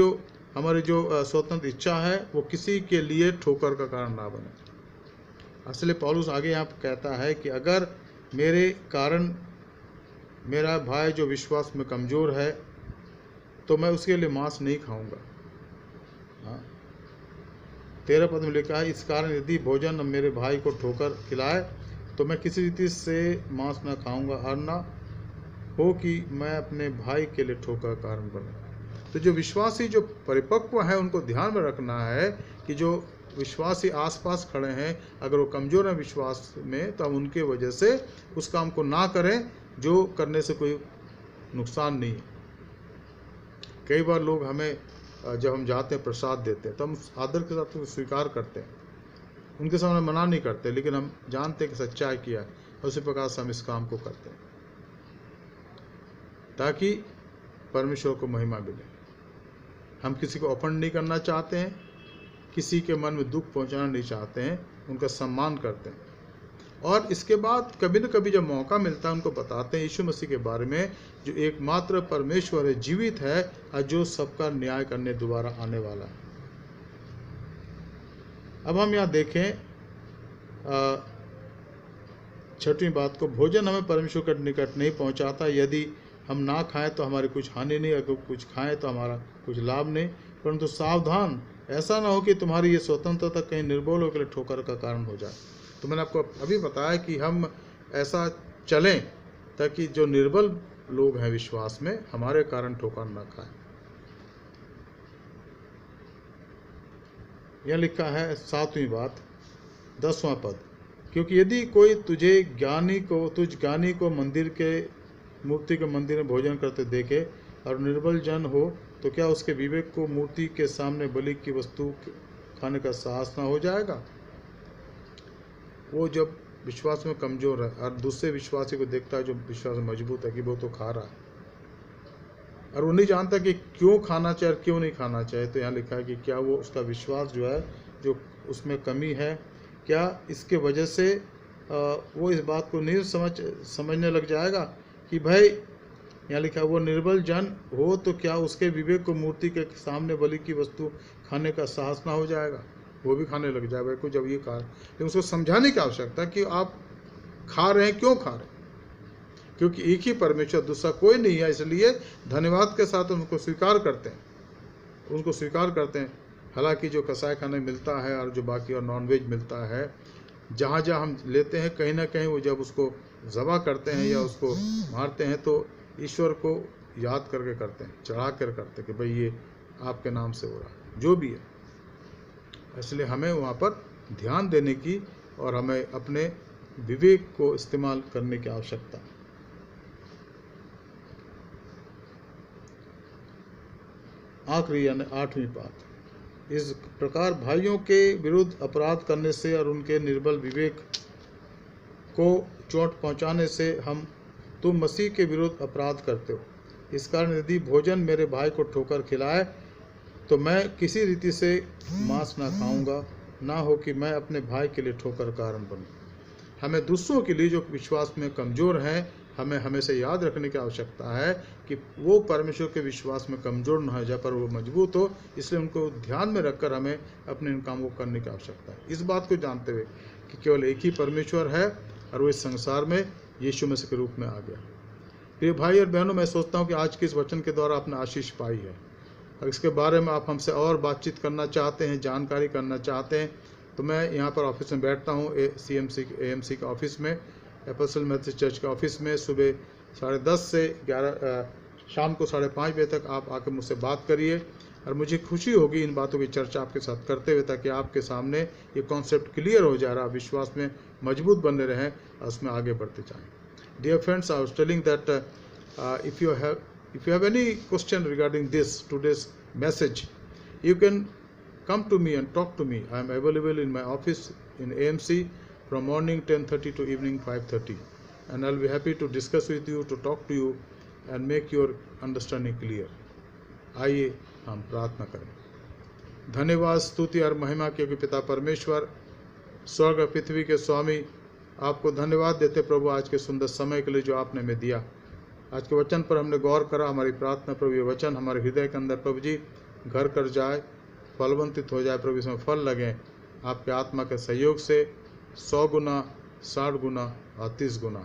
जो स्वतंत्र इच्छा है वो किसी के लिए ठोकर का कारण ना बने। असली पौलुस आगे यहाँ कहता है कि अगर मेरे कारण मेरा भाई जो विश्वास में कमज़ोर है तो मैं उसके लिए मांस नहीं खाऊंगा। हाँ, 13 पद में लिखा है, इस कारण यदि भोजन मेरे भाई को ठोकर खिलाए तो मैं किसी रीति से मांस न खाऊंगा और न हो कि मैं अपने भाई के लिए ठोकर का कारण बनूं। तो जो विश्वासी जो परिपक्व है उनको ध्यान में रखना है कि जो विश्वासी आसपास खड़े हैं अगर वो कमज़ोर हैं विश्वास में तो हम उनके वजह से उस काम को ना करें जो करने से कोई नुकसान नहीं है। कई बार लोग हमें जब हम जाते हैं प्रसाद देते हैं तो हम आदर के साथ उसको स्वीकार करते हैं, उनके सामने मना नहीं करते, लेकिन हम जानते हैं कि सच्चाई किया है और उसी प्रकार से हम इस काम को करते हैं ताकि परमेश्वर को महिमा मिले। हम किसी को ऑफेंड नहीं करना चाहते हैं, किसी के मन में दुख पहुंचाना नहीं चाहते हैं, उनका सम्मान करते हैं और इसके बाद कभी न कभी जब मौका मिलता है उनको बताते हैं यीशु मसीह के बारे में जो एकमात्र परमेश्वर है, जीवित है और जो सबका न्याय करने दोबारा आने वाला है। अब हम यहाँ देखें 6वीं बात को, भोजन हमें परमेश्वर के निकट नहीं पहुँचाता। यदि हम ना खाएं तो हमारी कुछ हानि नहीं, अगर कुछ खाएं तो हमारा कुछ लाभ नहीं, परंतु सावधान ऐसा ना हो कि तुम्हारी ये स्वतंत्रता कहीं निर्बलों के लिए ठोकर का कारण हो जाए। तो मैंने आपको अभी बताया कि हम ऐसा चलें ताकि जो निर्बल लोग हैं विश्वास में हमारे कारण ठोकर ना खाएं। यह लिखा है 7वीं बात 10वां पद, क्योंकि यदि कोई तुझ ज्ञानी को मंदिर के मूर्ति के मंदिर में भोजन करते देखे और निर्बल जन हो तो क्या उसके विवेक को मूर्ति के सामने बलि की वस्तु खाने का साहस ना हो जाएगा। वो जब विश्वास में कमज़ोर है और दूसरे विश्वासी को देखता है जो विश्वास में मजबूत है कि वो तो खा रहा है और वो नहीं जानता कि क्यों खाना चाहिए और क्यों नहीं खाना चाहिए, तो यहाँ लिखा है कि क्या वो उसका विश्वास जो है जो उसमें कमी है, क्या इसके वजह से वो इस बात को नहीं समझने लग जाएगा कि भाई यहाँ लिखा है वो निर्बल जन हो तो क्या उसके विवेक को मूर्ति के सामने बलि की वस्तु खाने का साहस ना हो जाएगा, वो भी खाने लग जाएगा को जब ये खा, लेकिन उसको समझाने की आवश्यकता कि आप खा रहे हैं, क्यों खा रहे हैं, क्योंकि एक ही परमेश्वर, दूसरा कोई नहीं है। इसलिए धन्यवाद के साथ उनको स्वीकार करते हैं, हालांकि जो कसाई खाने मिलता है और जो बाकी और नॉनवेज मिलता है, जहाँ हम लेते हैं कहीं ना कहीं वो जब उसको ज़बह करते हैं या उसको मारते हैं तो ईश्वर को याद करके करते हैं, चढ़ा कर करते हैं कि भाई ये आपके नाम से हो रहा है, जो भी है। इसलिए हमें वहाँ पर ध्यान देने की और हमें अपने विवेक को इस्तेमाल करने की आवश्यकता। आखिरी यानी 8वीं बात, इस प्रकार भाइयों के विरुद्ध अपराध करने से और उनके निर्बल विवेक को चोट पहुंचाने से तुम मसीह के विरुद्ध अपराध करते हो। इस कारण यदि भोजन मेरे भाई को ठोकर खिलाए तो मैं किसी रीति से मांस ना खाऊंगा, ना हो कि मैं अपने भाई के लिए ठोकर कारण बनूं। हमें दूसरों के लिए जो विश्वास में कमज़ोर हैं हमें हमेशा याद रखने की आवश्यकता है कि वो परमेश्वर के विश्वास में कमज़ोर न हो जाए पर वो मजबूत हो, इसलिए उनको ध्यान में रखकर हमें अपने इन कामों को करने की आवश्यकता है। इस बात को जानते हुए कि केवल एक ही परमेश्वर है और वो इस संसार में यीशु मसीह के रूप में आ गया। प्रिय भाई और बहनों, मैं सोचता हूँ कि आज के इस वचन के द्वारा आपने आशीष पाई है। अगर इसके बारे में आप हमसे और बातचीत करना चाहते हैं, जानकारी करना चाहते हैं, तो मैं यहाँ पर ऑफिस में बैठता हूँ AMC के ऑफिस में, एपोस्टल मेथोडिस्ट चर्च के ऑफिस में। सुबह 10:30 से 11 शाम को 5:30 बजे तक आप आकर मुझसे बात करिए और मुझे खुशी होगी इन बातों की चर्चा आपके साथ करते हुए, ताकि आपके सामने ये कॉन्सेप्ट क्लियर हो जा रहा, विश्वास में मजबूत बने रहें और उसमें आगे बढ़ते जाएं। Dear friends, I was telling that if you have any question regarding today's message, you can come to me and talk to me. I am available in my office in AMC from morning 10:30 to evening 5:30, and I'll be happy to discuss with you, to talk to you and make your understanding clear. आइए हम प्रार्थना करें। धन्यवाद, स्तुति और महिमा क्योंकि पिता परमेश्वर, स्वर्ग और पृथ्वी के स्वामी, आपको धन्यवाद देते प्रभु आज के सुंदर समय के लिए जो आपने हमें दिया। आज के वचन पर हमने गौर करा। हमारी प्रार्थना प्रभु ये वचन हमारे हृदय के अंदर प्रभु जी घर कर जाए, फलवंतित हो जाए प्रभु, इसमें फल लगे आपके आत्मा के सहयोग से 100 गुना, 60 गुना और 30 गुना।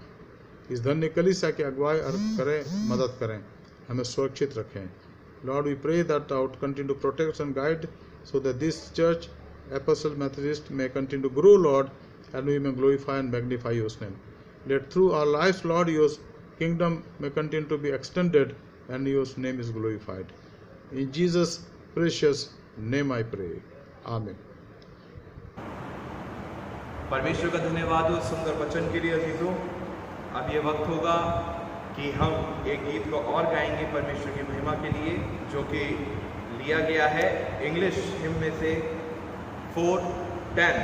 इस धन्य कलीसिया की अगुवाई करें, मदद करें, हमें सुरक्षित रखें। Lord, we pray that thou would continue to protect and guide so that this church, Apostle Methodist, may continue to grow, Lord, and we may glorify and magnify your name. Let through our lives, Lord, your kingdom may continue to be extended and your name is glorified. In Jesus' precious name I pray. Amen. परमेश्वर का धन्यवाद हो सुंदर वचन के लिए अजीजों। अब ये वक्त होगा कि हम एक गीत को और गाएंगे परमेश्वर की महिमा के लिए, जो कि लिया गया है इंग्लिश हिम में से 410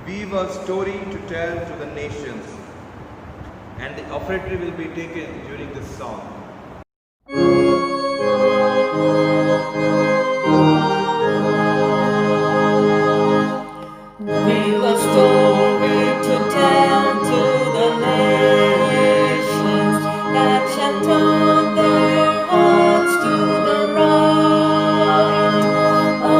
We've a story to tell to the nations, and the offertory will be taken during this song. We've a story to tell to the nations that shall turn their hearts to the right. A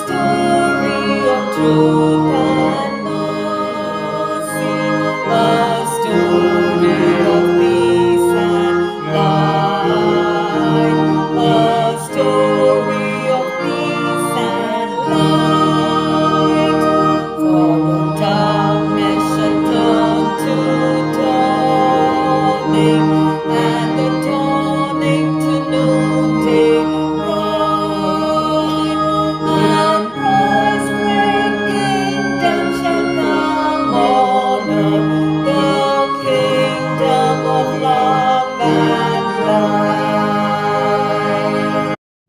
story of truth and mercy, a story of peace and light, a story of peace and light. For the darkness shall turn to dawning, and the dawning to noonday bright. And Christ's great kingdom shall come on earth, the kingdom of love and light.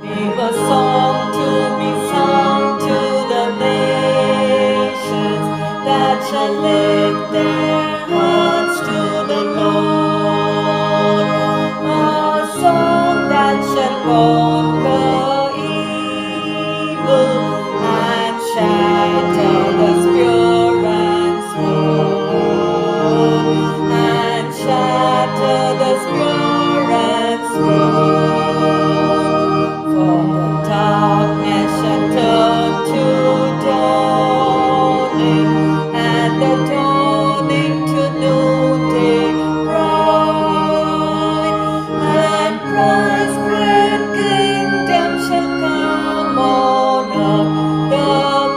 We've a song to be sung to the nations that shall lift their hearts to the Lord. A song that shall conquer evil and shatter the spear and sword, and shatter the spear and sword. For the darkness shall turn to dawning, and the dawning to noonday bright. And Christ's great kingdom shall come on earth, the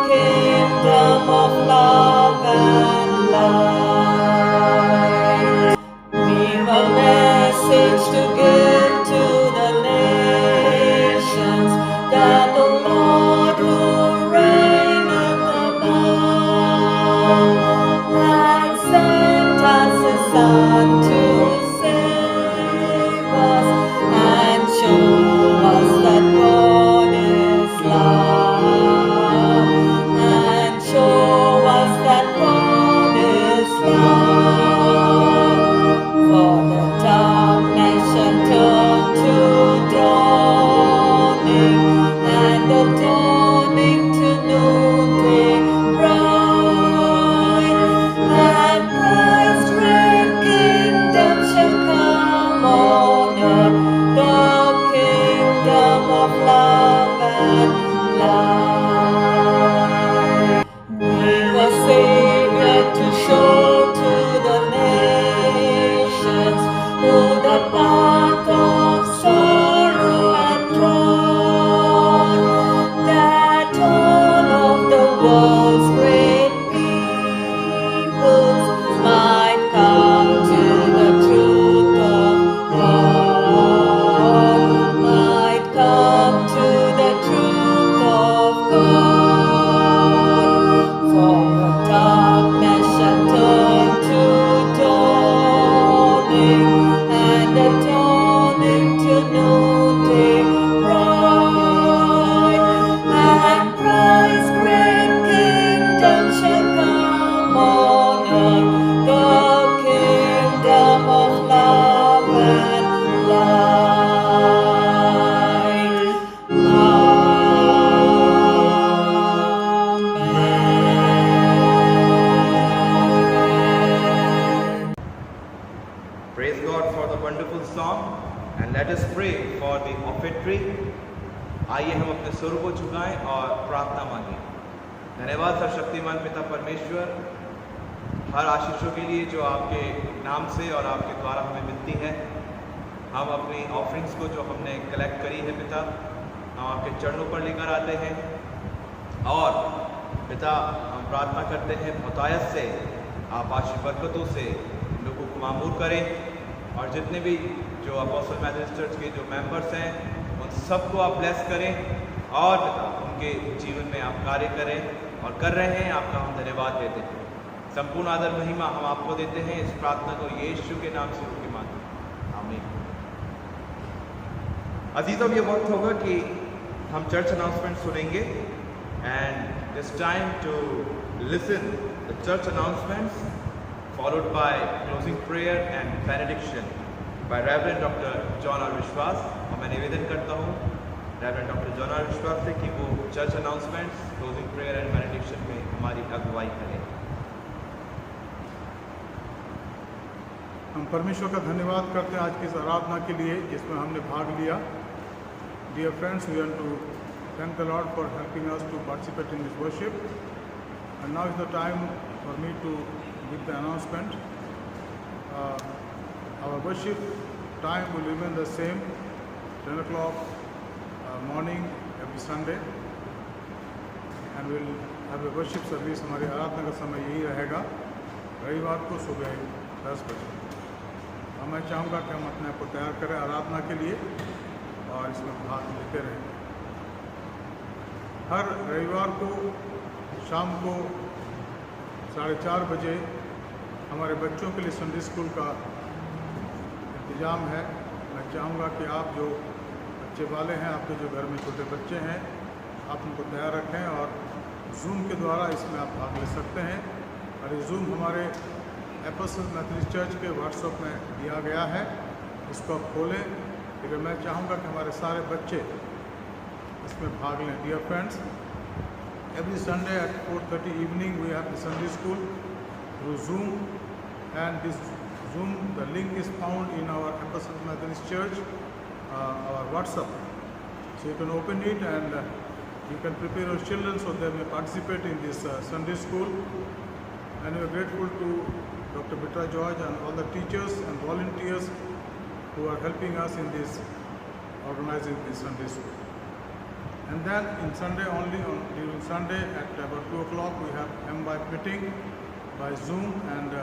kingdom of love and light. We've a message to give to the nations, that the Lord who reigneth above hath sent us His Son to save us and show us that God is love, and show us that God is love. For the darkness shall turn to dawning, हम अपने स्वरों को झुकाएं और प्रार्थना मांगें। धन्यवाद सर्वशक्तिमान पिता परमेश्वर, हर आशीषों के लिए जो आपके नाम से और आपके द्वारा हमें मिलती है। हम अपनी ऑफरिंग्स को जो हमने कलेक्ट करी है पिता, हम आपके चरणों पर लेकर आते हैं और पिता हम प्रार्थना करते हैं बहुतायत से आप आशीष बरकतों से लोगों को मामूर करें और जितने भी जो अपोस्टल मैथोडिस्ट चर्च के जो मेंबर्स हैं उन सबको आप ब्लेस करें और पिता उनके जीवन में आप कार्य करें और कर रहे हैं। आपका हम धन्यवाद देते हैं। संपूर्ण आदर महिमा हम आपको देते हैं। इस प्रार्थना को यीशु के नाम से रुके मांगते हैं, आमीन। अजीजों, ये वक्त होगा कि हम चर्च अनाउंसमेंट सुनेंगे and it's time to listen the church announcements followed by closing prayer and benediction by reverend doctor John R Vishwas. और मैं निवेदन करता हूँ रेवरेंड डॉक्टर जॉन आर विश्वास से कि वो church announcements, closing prayer and benediction में हमारी अगुवाई करें। हम परमेश्वर का धन्यवाद करते हैं आज की इस आराधना के लिए जिसमें हमने भाग लिया। Dear friends, we want to thank the lord for helping us to participate in this worship and now is the time for me to give the announcement. Our worship time will remain the same, 10 o'clock morning every Sunday and will have a worship service. हमारी आराधना का समय यही रहेगा, रविवार को सुबह 10 बजे। मैं चाहूँगा कि हम अपने आप को तैयार करें आराधना के लिए और इसमें भाग लेते रहें। हर रविवार को शाम को 4:30 बजे हमारे बच्चों के लिए संडे स्कूल का इंतज़ाम है। मैं चाहूँगा कि आप जो बच्चे वाले हैं, आपके जो घर में छोटे बच्चे हैं, आप उनको तैयार रखें और जूम के द्वारा इसमें आप भाग ले सकते हैं। और ये जूम हमारे एपोस्टल मैथोडिस्ट चर्च के व्हाट्सएप में दिया गया है, इसको आप खोलें। फिर मैं चाहूँगा कि हमारे सारे बच्चे इसमें भाग लें। Dear friends, every Sunday at 4:30 evening we have the Sunday school through Zoom, and this Zoom, the link is found in our Episcopal Methodist Church, our WhatsApp. So you can open it and you can prepare your children so they may participate in this Sunday school. And we are grateful to Dr. Bitra George and all the teachers and volunteers who are helping us in this organizing this Sunday school. And then in Sunday during Sunday at about 2 o'clock we have MY meeting by Zoom, and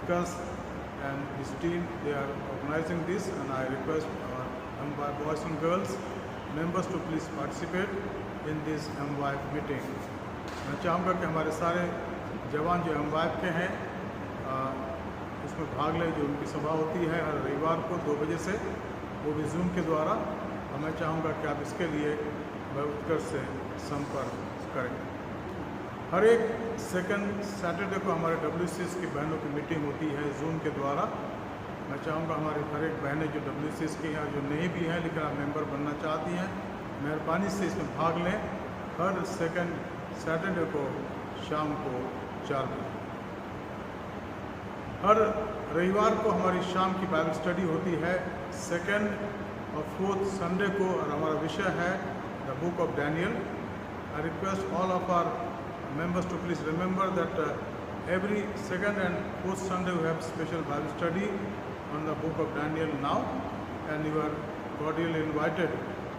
Gus and his team, they are organizing this, and I request our MY boys and girls members to please participate in this MY meeting. मैं चाहूँगा कि हमारे सारे जवान जो MY के हैं इसमें भाग लें। जो उनकी सभा होती है हर रविवार को 2 बजे से, वो भी जूम के द्वारा। और मैं चाहूँगा कि आप इसके लिए उत्कर्ष से संपर्क करें। हर एक सेकंड सैटरडे को हमारे WCS की बहनों की मीटिंग होती है जूम के द्वारा। मैं चाहूँगा हमारी हर एक बहनें जो WCS की हैं, जो नहीं भी हैं लेकिन आप मेंबर बनना चाहती हैं, मेहरबानी से इसमें भाग लें। हर सेकंड सैटरडे को शाम को 4 बजे। हर रविवार को हमारी शाम की बाइबल स्टडी होती है 2nd और 4th संडे को, और हमारा विषय है the book of Daniel. I request all of our members to please remember that every 2nd and 4th Sunday we have special Bible study on the book of Daniel now, and you are cordially invited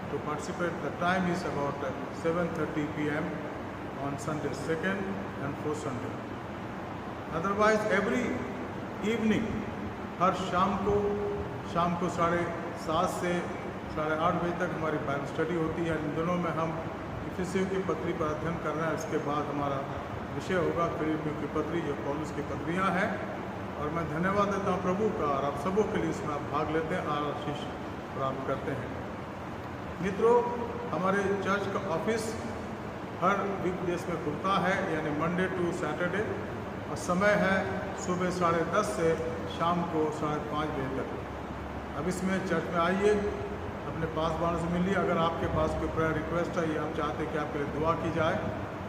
to participate. The time is about 7:30 p.m. on Sunday 2nd and 4th Sunday. Otherwise every evening, हर शाम को 7:30 से 8:30 बजे तक हमारी Bible study होती है। इन दिनों में हम इफिसियों की पत्री पर अध्ययन कर रहे हैं। इसके बाद हमारा विषय होगा फिलिपियों की पत्री, जो पौलुस की पत्रियाँ हैं। और मैं धन्यवाद देता हूँ प्रभु का, और आप सबों के लिए इसमें आप भाग लेते हैं और आशीष प्राप्त करते हैं। मित्रों, हमारे चर्च का ऑफिस हर वीकडेज में खुलता है, यानी मंडे टू सैटरडे, और समय है सुबह 10:30 से शाम को 5:30 बजे तक। अब इसमें चर्च में आइए, अपने पास वालों से मिलिए। अगर आपके पास कोई प्रेयर रिक्वेस्ट है या आप चाहते हैं कि आपके लिए दुआ की जाए,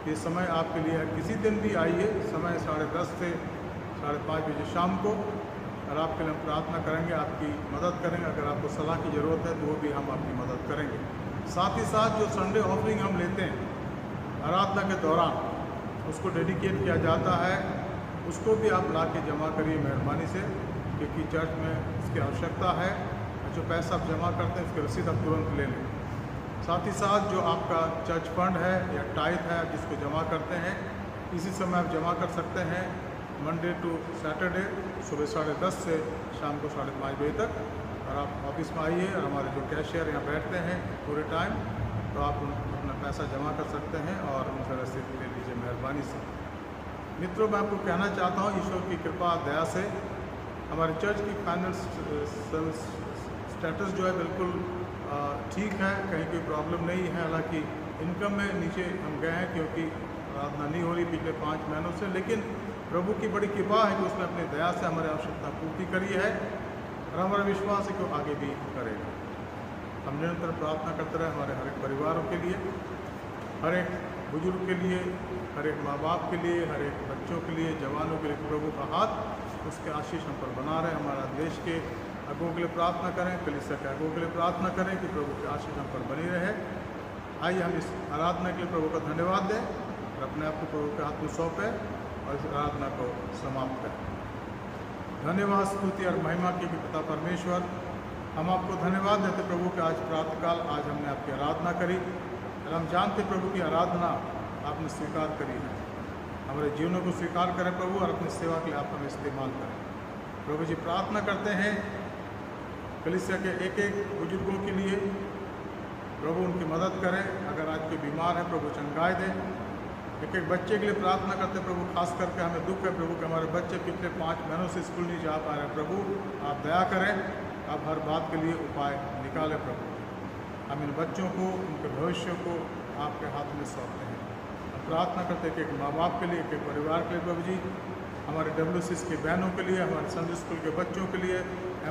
ये समय आपके लिए है। किसी दिन भी आइए, समय 10:30 से 5:30 बजे शाम को, और आपके लिए हम प्रार्थना करेंगे, आपकी मदद करेंगे। अगर आपको सलाह की ज़रूरत है तो वो भी हम आपकी मदद करेंगे। साथ ही साथ जो संडे ऑफरिंग हम लेते हैं आराधना के दौरान, उसको डेडिकेट किया जाता है, उसको भी आप ला के जमा करिए मेहरबानी से, क्योंकि चर्च में इसकी आवश्यकता है। जो पैसा आप जमा करते हैं उसकी रसीद आप तुरंत ले लें। साथ ही साथ जो आपका चर्च फंड है या टाइथ है जिसको जमा करते हैं, इसी समय आप जमा कर सकते हैं मंडे टू सैटरडे सुबह 10:30 से शाम को 5:30 बजे तक। और आप ऑफिस में आइए और हमारे जो कैशियर यहाँ बैठते हैं पूरे टाइम, तो आप अपना पैसा जमा कर सकते हैं और उनसे रसीद ले लीजिए मेहरबानी से। मित्रों, मैं आपको कहना चाहता हूँ ईश्वर की कृपा दया से हमारे चर्च की फाइनेंस स्टेटस जो है बिल्कुल ठीक है, कहीं कोई प्रॉब्लम नहीं है। हालांकि इनकम में नीचे हम गए हैं क्योंकि आराधना नहीं हो रही पिछले 5 महीनों से, लेकिन प्रभु की बड़ी कृपा है कि उसने अपनी दया से हमारी आवश्यकता पूर्ति करी है और हमारा विश्वास है कि वो आगे भी करेगा। हम निरंतर प्रार्थना करते रहे हमारे हर एक परिवारों के लिए, हर एक बुजुर्ग के लिए, हर एक माँ बाप के लिए, हर एक बच्चों के लिए, जवानों के लिए प्रभु का हाथ, उसके आशीष हम पर बना रहे। हमारा देश के अगुओं के लिए प्रार्थना करें, कलीसिया के अगुओं के लिए प्रार्थना करें कि प्रभु की आशीष हम पर बनी रहे। आइए हम इस आराधना के लिए प्रभु का धन्यवाद दें और अपने आप को प्रभु के हाथ में सौंपें और इस आराधना को समाप्त करें। धन्यवाद, स्तुति और महिमा के पिता परमेश्वर, हम आपको धन्यवाद देते प्रभु कि आज प्रातःकाल आज हमने आपकी आराधना करी और हम जानते प्रभु की आराधना आपने स्वीकार करी है। हमारे जीवनों को स्वीकार करें प्रभु और अपनी सेवा के लिए आप हमें इस्तेमाल करें। प्रभु जी, प्रार्थना करते हैं कलीसिया के एक एक बुजुर्गों के लिए, प्रभु उनकी मदद करें। अगर आज कोई बीमार है प्रभु चंगाई दें। एक एक बच्चे के लिए प्रार्थना करते हैं प्रभु, खास करके हमें दुख है प्रभु कि हमारे बच्चे पिछले 5 महीनों से स्कूल नहीं जा पा रहे हैं। प्रभु आप दया करें, आप हर बात के लिए उपाय निकालें प्रभु। हम इन बच्चों को, उनके भविष्य को आपके हाथ में सौंपते हैं। हम प्रार्थना करते हैं कि एक माँ बाप के लिए, एक एक परिवार के लिए प्रभु जी, हमारे WCS की बहनों के लिए, हमारे संडे स्कूल के बच्चों के लिए,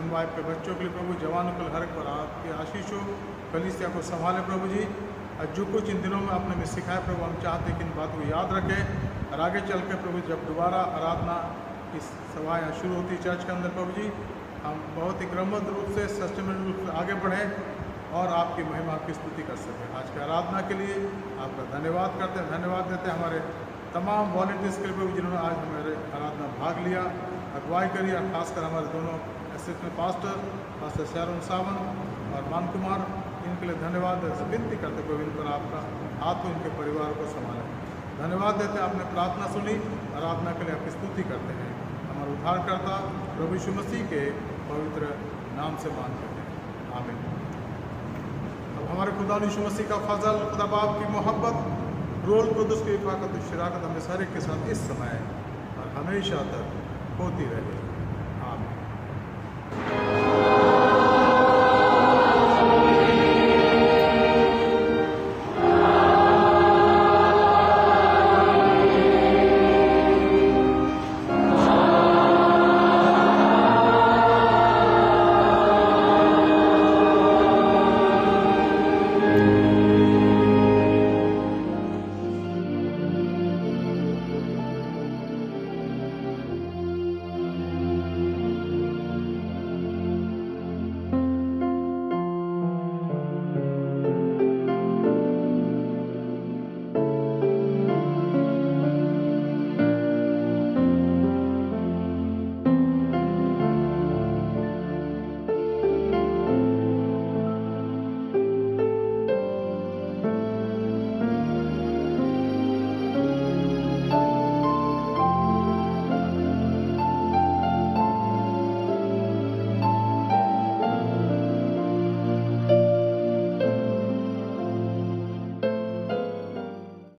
MYF के बच्चों के लिए प्रभु, जवानों के लिए हर एक पर आपकी आशीष हो। कलीसिया को संभालें प्रभु जी। और जो कुछ इन दिनों में आपने हमें सिखाया प्रभु, हम चाहते हैं कि इन बातों को याद रखें और आगे चल के प्रभु जब दोबारा आराधना की सभा यहाँ शुरू होती है चर्च के अंदर प्रभु जी, हम बहुत ही क्रमबद्ध रूप से सस्टेनेबल रूप से आगे बढ़ें और आपकी महिमा की स्तुति कर सकें। आज की आराधना के लिए आपका धन्यवाद करते हैं, धन्यवाद देते हैं हमारे तमाम वॉलंटियर्स के लिए प्रभु जिन्होंने आज हमारे आराधना भाग लिया, अगुवाई करी, और खासकर हमारे दोनों असिस्टेंट पास्टर शारोन सावन और मान कुमार, इनके लिए धन्यवाद विनती करते प्रभु इन पर आपका हाथ इनके परिवार को संभालें। धन्यवाद देते हैं आपने प्रार्थना सुनी, आराधना के लिए आपकी स्तुति करते हैं। हमारे उद्धारकर्ता प्रभु यीशु मसीह के पवित्र नाम से मांगते हैं, आमीन। अब हमारे खुदा यीशु मसीह का फजल, खुदा बाप की मोहब्बत, रोल कुदस की इफाकत शराकत हमें सारे के साथ इस समय और हमेशा तक होती रहे।